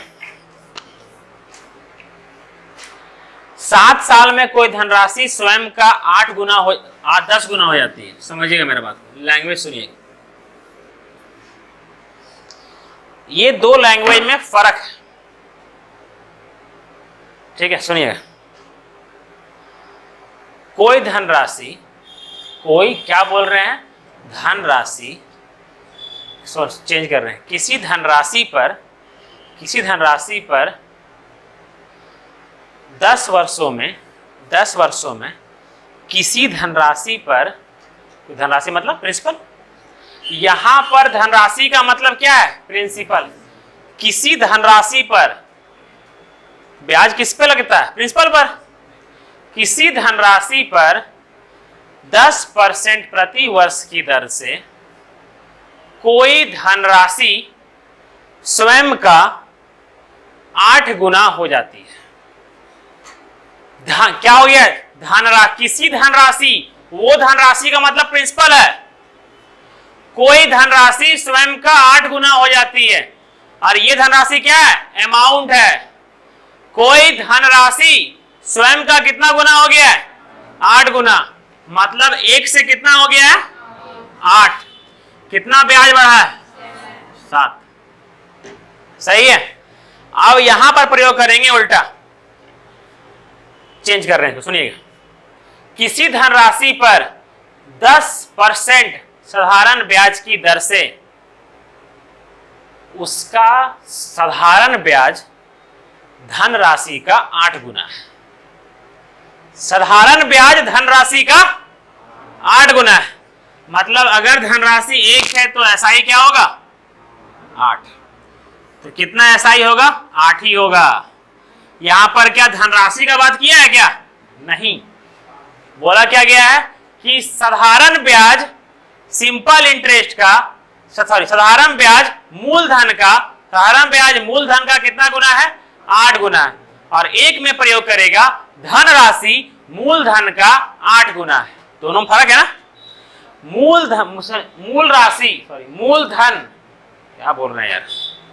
7 साल में कोई धनराशि स्वयं का 10 गुना हो जाती है। समझिएगा मेरा बात, लैंग्वेज सुनिए। ये 2 लैंग्वेज में फर्क है, ठीक है, सुनिएगा। कोई धनराशि, कोई क्या बोल रहे हैं, धनराशि चेंज कर रहे हैं। किसी धनराशि पर 10 वर्षों में किसी धनराशि पर, धनराशि मतलब प्रिंसिपल, यहां पर धनराशि का मतलब क्या है, प्रिंसिपल। किसी धनराशि पर ब्याज किस पे लगता है, प्रिंसिपल पर। किसी धनराशि पर 10% प्रति वर्ष की दर से कोई धनराशि स्वयं का 8 गुना हो जाती है। क्या हो गया, किसी धनराशि, वो धनराशि का मतलब प्रिंसिपल है। कोई धनराशि स्वयं का 8 गुना हो जाती है, और ये धनराशि क्या है, अमाउंट है। कोई धनराशि स्वयं का कितना गुना हो गया है, 8 गुना, मतलब 1 से कितना हो गया है, 8। कितना ब्याज बढ़ा है, 7। सही है। अब यहां पर प्रयोग करेंगे उल्टा, चेंज कर रहे हैं, तो सुनिएगा। किसी धनराशि पर 10% साधारण ब्याज की दर से उसका साधारण ब्याज धनराशि का 8 गुना है। साधारण ब्याज धनराशि का 8 गुना है, मतलब अगर धनराशि 1 है तो एसआई क्या होगा, 8। तो कितना एसआई होगा, 8 ही होगा। यहां पर क्या धनराशि का बात किया है क्या, नहीं। बोला क्या गया है कि साधारण ब्याज, सिंपल इंटरेस्ट का, साधारण ब्याज मूलधन का कितना गुना है, 8 गुना है। और एक में प्रयोग करेगा धनराशि मूलधन का 8 गुना है। दोनों में फर्क है ना। मूलधन, क्या बोल रहे हैं यार,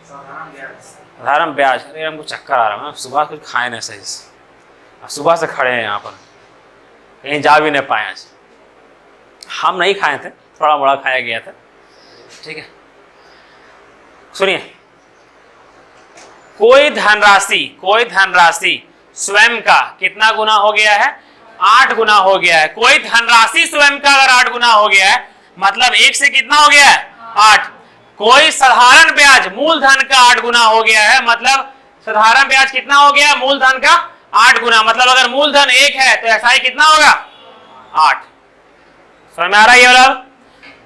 साधारण ब्याज। अरे हमको चक्कर आ रहा है, सुबह कुछ खाए नहीं सही से, सुबह से खड़े हैं यहाँ पर, कहीं जा भी नहीं पाए आज। हम नहीं खाए थे, थोड़ा मोड़ा खाया गया था, ठीक है। सुनिए, कोई धनराशि स्वयं का कितना गुना हो गया है, 8 गुना हो गया है। कोई धनराशि स्वयं का अगर 8 गुना हो गया है, मतलब 1 से कितना हो गया है, 8। कोई साधारण ब्याज मूलधन का 8 गुना हो गया है, मतलब साधारण ब्याज कितना हो गया? मूलधन का 8 गुना। मतलब अगर मूलधन 1 है तो एसआई कितना होगा? 8। समझ में आ रहा है ये वाला?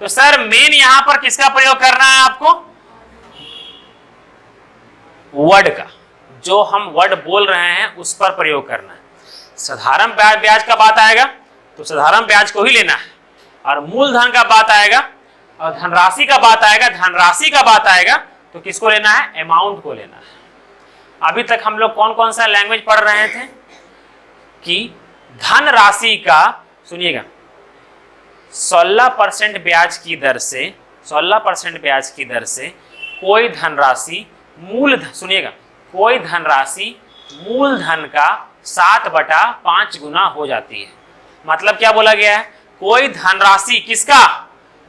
तो सर मेन यहां पर किसका प्रयोग करना है आपको? वर्ड का, जो हम वर्ड बोल रहे हैं उस पर प्रयोग करना है। साधारण ब्याज का बात आएगा तो साधारण ब्याज को ही लेना है, और मूलधन का बात आएगा और धनराशि का बात आएगा, धनराशि का बात आएगा तो किसको लेना है? अमाउंट को लेना है। अभी तक हम लोग कौन कौन सा लैंग्वेज पढ़ रहे थे कि धनराशि का, सुनिएगा, 16% ब्याज की दर से, 16% ब्याज की दर से कोई धनराशि सुनिएगा, कोई धनराशि मूलधन का 7/5 गुना हो जाती है। मतलब क्या बोला गया है? कोई धनराशि किसका?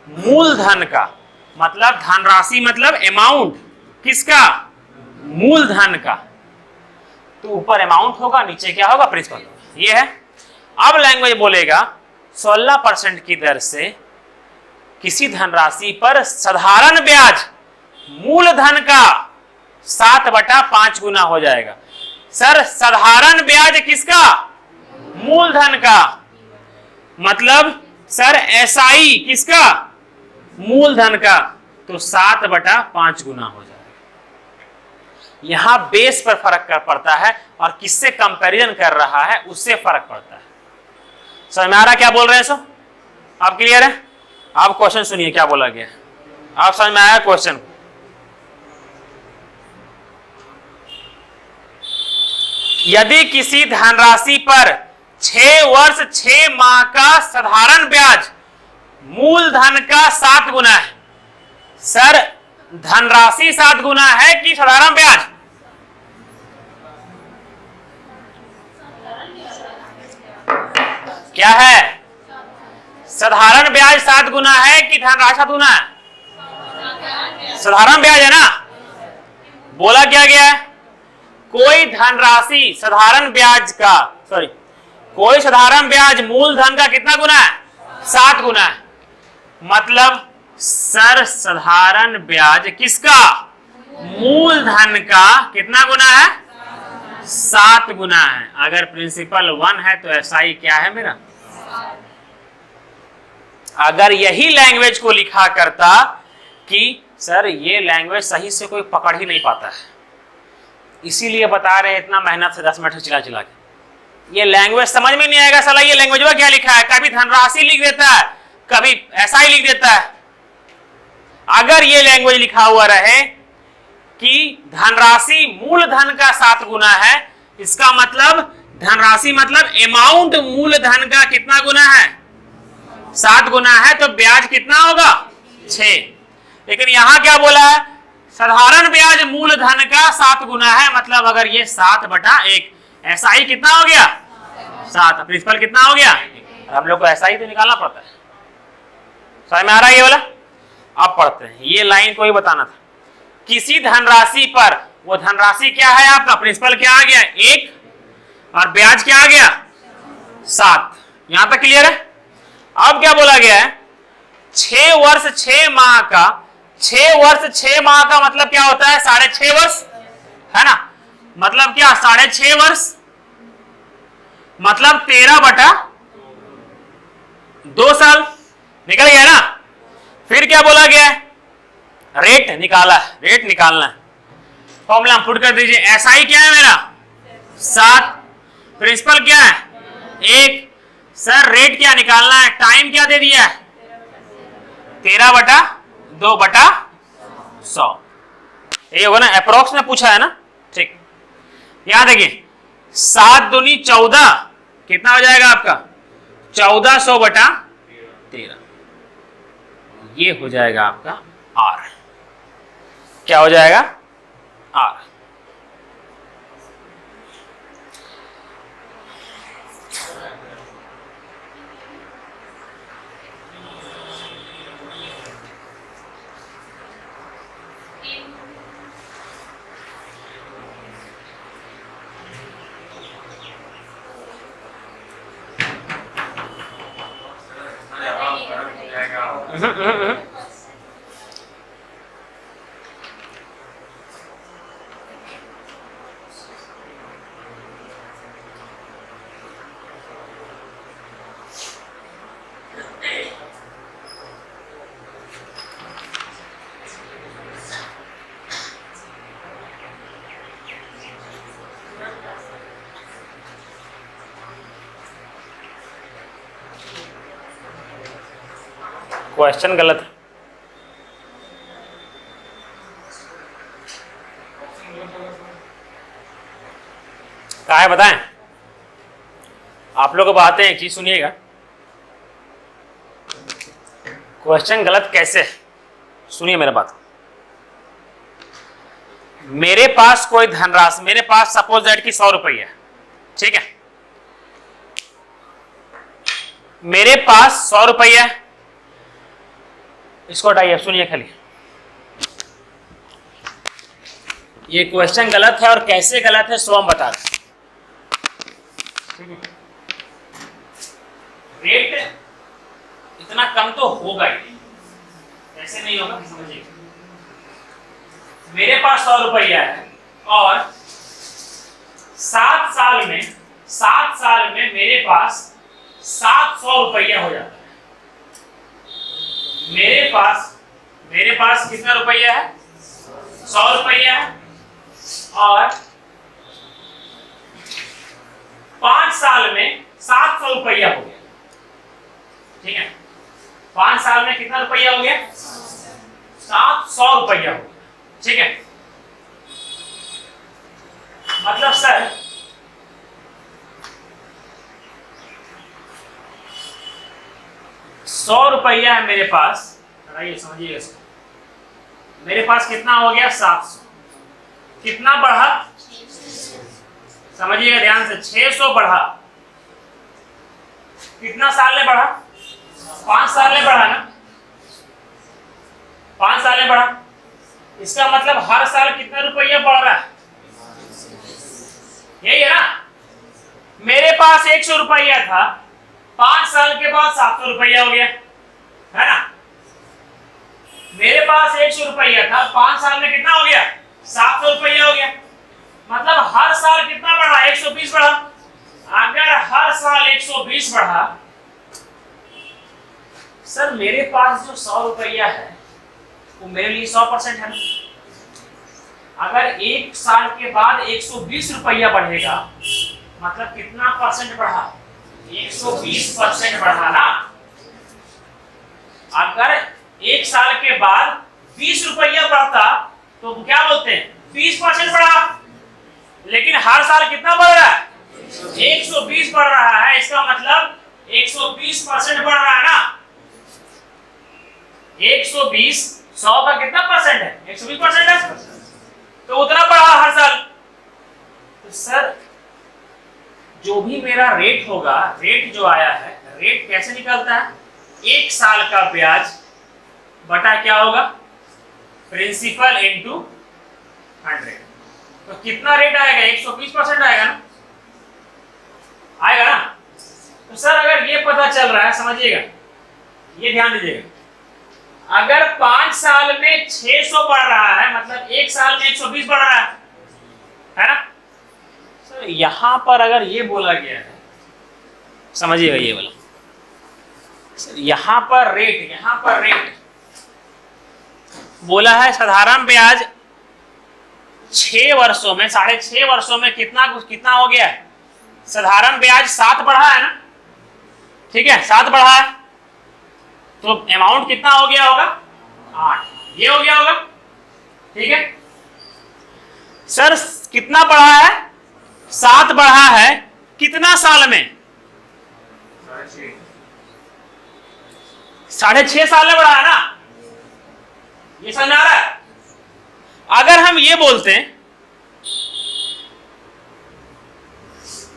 मूलधन का। मतलब धनराशि मतलब अमाउंट किसका? मूलधन का। तो ऊपर अमाउंट होगा, नीचे क्या होगा? प्रिंसिपल। ये है। अब लैंग्वेज बोलेगा 16% की दर से किसी धनराशि पर साधारण ब्याज मूलधन का 7/5 गुना हो जाएगा। सर साधारण ब्याज किसका? मूलधन का। मतलब सर एसआई किसका? मूलधन का। तो 7/5 गुना हो जाएगा। यहां बेस पर फर्क कर पड़ता है और किससे कंपैरिजन कर रहा है उससे फर्क पड़ता है। समझ में आ रहा क्या बोल रहे हैं? सो आप क्लियर है? आप क्वेश्चन सुनिए क्या बोला गया। आप समझ में आया क्वेश्चन? यदि किसी धनराशि पर 6 वर्ष 6 माह का साधारण ब्याज मूलधन का 7 गुना है। सर धनराशि 7 गुना है कि साधारण ब्याज? क्या है? साधारण ब्याज 7 गुना है कि धनराशि 7 गुना है? साधारण ब्याज है ना। बोला क्या गया है? कोई धनराशि साधारण ब्याज का, सॉरी, कोई साधारण ब्याज मूलधन का कितना गुना है? 7 गुना है। मतलब सर साधारण ब्याज किसका? मूलधन का कितना गुना है? 7 गुना है। अगर प्रिंसिपल 1 है तो एसआई क्या है मेरा? अगर यही लैंग्वेज को लिखा करता कि सर ये लैंग्वेज सही से कोई पकड़ ही नहीं पाता है, इसीलिए बता रहे इतना मेहनत से 10 मिनट चिल्ला चिल्ला के, ये लैंग्वेज समझ में नहीं आएगा। साला ये लैंग्वेज में क्या लिखा है? कभी धनराशि लिख देता है, कभी एसआई लिख देता है। अगर ये लैंग्वेज लिखा हुआ रहे कि धनराशि मूलधन का 7 गुना है, इसका मतलब धनराशि मतलब अमाउंट मूलधन का कितना गुना है? 7 गुना है। तो ब्याज कितना होगा? 6। लेकिन यहां क्या बोला है? साधारण ब्याज मूलधन का 7 गुना है। मतलब अगर ये 7/1, एसआई कितना हो गया? 7। प्रिंसिपल कितना हो गया? हम लोग को एसआई तो निकालना पड़ता है। समझ में आ रहा है ये वाला? अब पढ़ते हैं। ये लाइन को ही बताना था। किसी धनराशि पर, वो धनराशि क्या है आपका? प्रिंसिपल क्या आ गया? 1 और ब्याज क्या आ गया? 7। यहां तक क्लियर है? अब क्या बोला गया है? 6 वर्ष 6 माह का, 6 वर्ष 6 माह का मतलब क्या होता है? 6.5 वर्ष है ना। मतलब क्या? 6.5 वर्ष मतलब 13/2 साल निकल गया ना। फिर क्या बोला गया है? रेट निकाला है, रेट निकालना है। फॉर्मूला पुट कर दीजिए। एसआई क्या है मेरा? 7। प्रिंसिपल क्या है? 1। सर रेट क्या निकालना है? टाइम क्या दे दिया है? 13/2/100। ये होगा ना, अप्रोक्स में पूछा है ना। ठीक, यहां देखिए 7 दूनी 14 कितना हो जाएगा आपका? 1400/13। ये हो जाएगा आपका आर। क्या हो जाएगा? आर। क्वेश्चन गलत है। क्या है बताएं? आप लोग अब आते हैं, एक चीज सुनिएगा, क्वेश्चन गलत कैसे है? सुनिए मेरा बात। मेरे पास कोई धनराशि, मेरे पास सपोज दैट की 100 रुपये है, ठीक है, मेरे पास 100 रुपये है, इसको हटाइए, सुनिए खाली। ये क्वेश्चन गलत है और कैसे गलत है सो हम बता रहे हैं। रेट इतना कम तो होगा ही, ऐसे नहीं होगा, समझिए। मेरे पास 100 रुपया है और 7 साल में मेरे पास 700 रुपया हो जाता है। मेरे पास कितना रुपया है? 100 रुपया है और 5 साल में 700 रुपया हो गया, ठीक है। 5 साल में कितना रुपया हो गया? 700 रुपया हो गया, ठीक है। मतलब सर ₹100 है मेरे पास, बताइए, समझिएगा इसको। मेरे पास कितना हो गया? 700। कितना बढ़ा? समझिएगा ध्यान से, 600 बढ़ा। कितना साल में बढ़ा? 5 साल में बढ़ा ना, 5 साल में बढ़ा। इसका मतलब हर साल कितना रुपया बढ़ रहा है? यही है ना। मेरे पास 100 रुपया था, 5 साल के बाद 700 रुपया हो गया, है ना। मेरे पास 100 रुपया था, 5 साल में कितना हो गया? 700 रुपया हो गया। मतलब हर साल कितना बढ़ा? 120 बढ़ा। अगर हर साल 120 बढ़ा, सर मेरे पास जो 100 रुपया है वो मेरे लिए 100% है। अगर 1 साल के बाद 120 रुपया बढ़ेगा, मतलब कितना परसेंट बढ़ा? 120% बढ़ा ना। अगर 1 साल के बाद 20 रुपया बढ़ता तो क्या बोलते हैं? 20% बढ़ा। लेकिन हर साल कितना बढ़ रहा है? 120 बढ़ रहा है। इसका मतलब 120% बढ़ रहा है ना। 120 100 का कितना परसेंट है? 120% है, तो उतना बढ़ा हर साल। तो सर जो भी मेरा रेट होगा, रेट जो आया है, रेट कैसे निकलता है? 1 साल का ब्याज बटा क्या होगा? Principal into 100। तो कितना रेट आएगा? 120% आएगा ना, आएगा ना। तो सर अगर ये पता चल रहा है, समझिएगा, ये ध्यान दीजिएगा, अगर 5 साल में 600 बढ़ रहा है, मतलब 1 साल में 120 बढ़ रहा है ना। सर यहां पर अगर ये बोला गया है, समझिएगा, ये वाला सर यहां पर रेट बोला है साधारण ब्याज 6 वर्षों में, 6.5 वर्षों में कितना हो गया है? साधारण ब्याज 7 बढ़ा है ना, ठीक है, 7 बढ़ा है, तो अमाउंट कितना हो गया होगा? 8। ये हो गया होगा, ठीक है। सर कितना बढ़ा है? 7 बढ़ा है, कितना साल में? 6.5 साल में बढ़ा है ना। ये समझ आ रहा है? अगर हम ये बोलते हैं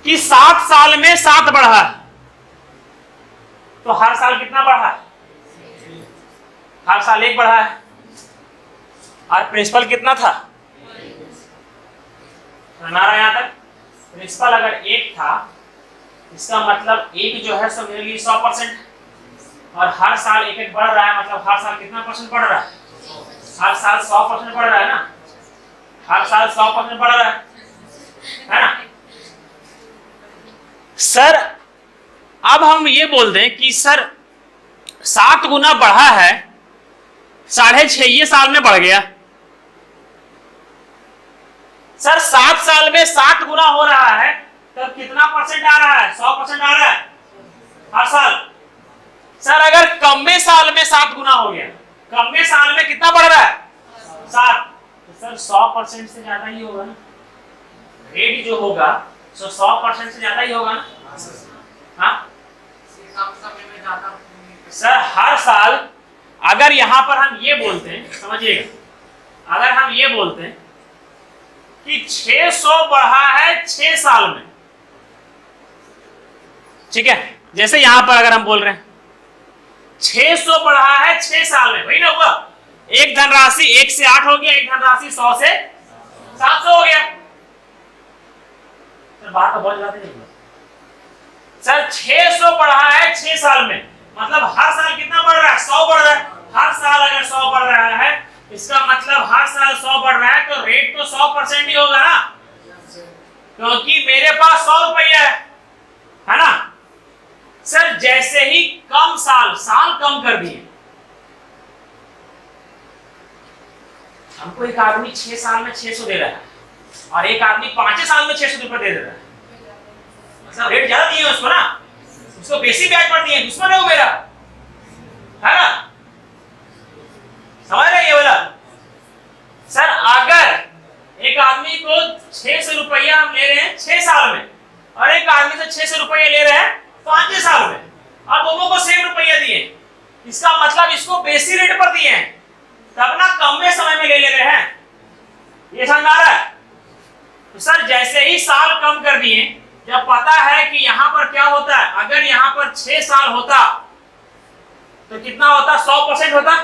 कि 7 साल में 7 बढ़ा है, तो हर साल कितना बढ़ा है? हर साल 1 बढ़ा है। और प्रिंसिपल कितना था? हमारा यहां तक प्रिंसिपल अगर 1 था, इसका मतलब 1 जो है सो मेरे लिए 100%, और हर साल 1 बढ़ रहा है, मतलब हर साल कितना परसेंट बढ़ रहा है? हर साल 100% बढ़ रहा है ना, हर साल 100% बढ़ रहा है ना। सर अब हम ये बोल दें कि सर 7 गुना बढ़ा है, 6.5 साल में बढ़ गया। सर 7 साल में 7 गुना हो रहा है, तब कितना परसेंट आ रहा है? 100% आ रहा है हर साल। सर अगर कम्मे साल में 7 गुना हो गया, कम्मे साल में कितना बढ़ रहा है 7, तो सर 100% से ज्यादा ही होगा ना रेट जो होगा, सो 100% से ज्यादा ही होगा ना। हाँ कम समय में ज्यादा सर हर साल अगर यहां पर हम ये बोलते हैं, समझिएगा, अगर हम ये बोलते हैं कि 600 बढ़ा है 6 साल में, ठीक है, जैसे यहां पर अगर हम बोल रहे हैं 600 बढ़ा है 6 साल में, वही ना हुआ, एक धनराशि 1 से 8 हो गया, एक धनराशि 100 से 700 हो गया। सर बात तो बहुत ज्यादा नहीं हुआ सर, 600 बढ़ा है 6 साल में, मतलब हर साल कितना बढ़ रहा है 100 बढ़ रहा है। हर साल अगर 100 बढ़ रहा है, इसका मतलब हर साल 100 बढ़ रहा है, तो रेट तो 100% ही होगा ना, क्योंकि मेरे पास 100 रुपया है ना। सर जैसे ही कम साल कम कर दिए, हमको एक आदमी 6 साल में 600 दे रहा है और एक आदमी 5 साल में 600 रुपए दे रहा है, मतलब रेट ज्यादा दिए उसको ना, उसको बेसी ब्याज पर दिए, दुश्मन है वो मेरा, है ना, समझ रहे ये वाला। सर अगर एक आदमी को 600 रुपया हम ले रहे हैं 6 साल में और एक आदमी से 600 रुपया ले रहे हैं 5 साल में, और दोनों को सेम रुपया दिए, इसका मतलब इसको बेसी रेट पर दिए हैं, तब ना कम समय में ले रहे हैं, ये समझ आ रहा है। तो सर जैसे ही साल कम कर दिए, जब पता है कि यहां पर क्या होता है, अगर यहां पर 6 साल होता तो कितना होता 100% होता,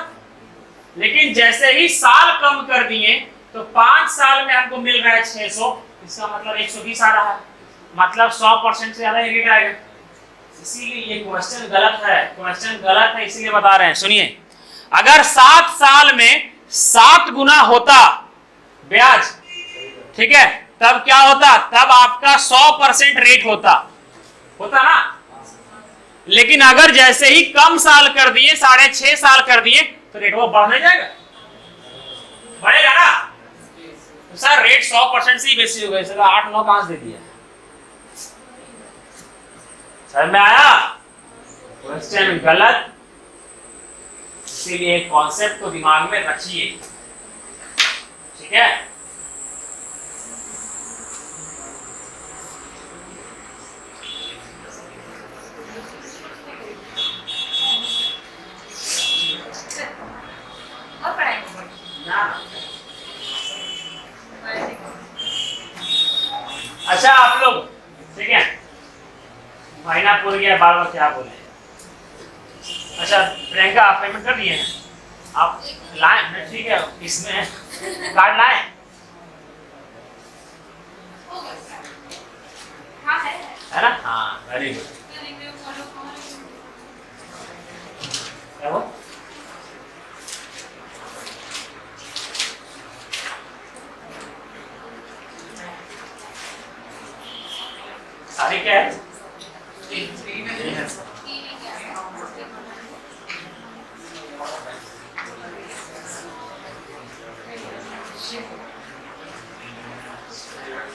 लेकिन जैसे ही साल कम कर दिए तो 5 साल में हमको मिल रहा है 600, इसका मतलब 120 आ रहा है, मतलब 100% से ज्यादा रेट आएगा। इसीलिए ये क्वेश्चन गलत है, क्वेश्चन गलत है इसीलिए बता रहे हैं। सुनिए, अगर 7 साल में 7 गुना होता ब्याज, ठीक है, तब क्या होता, तब आपका 100% रेट होता ना। लेकिन अगर जैसे ही कम साल कर दिए, 6.5 साल कर दिए, तो रेट वो बढ़ने जाएगा, बढ़ेगा ना। तो सर रेट 100% से ही बेसी हो गई, सर 8-9 कहां से दे दिया, सर में आया क्वेश्चन गलत। इसीलिए कॉन्सेप्ट को दिमाग में रखिए, ठीक है। और पढ़ाई अच्छा आप लोग, ठीक है, महीना पूर गया, बार बार क्या बोले। अच्छा प्रियंका आप पेमेंट कर दिए हैं, आप लाए, ठीक है, इसमें कार्ड लाए, है ना, हाँ वेरी गुड। क्या वो सारी क्या है,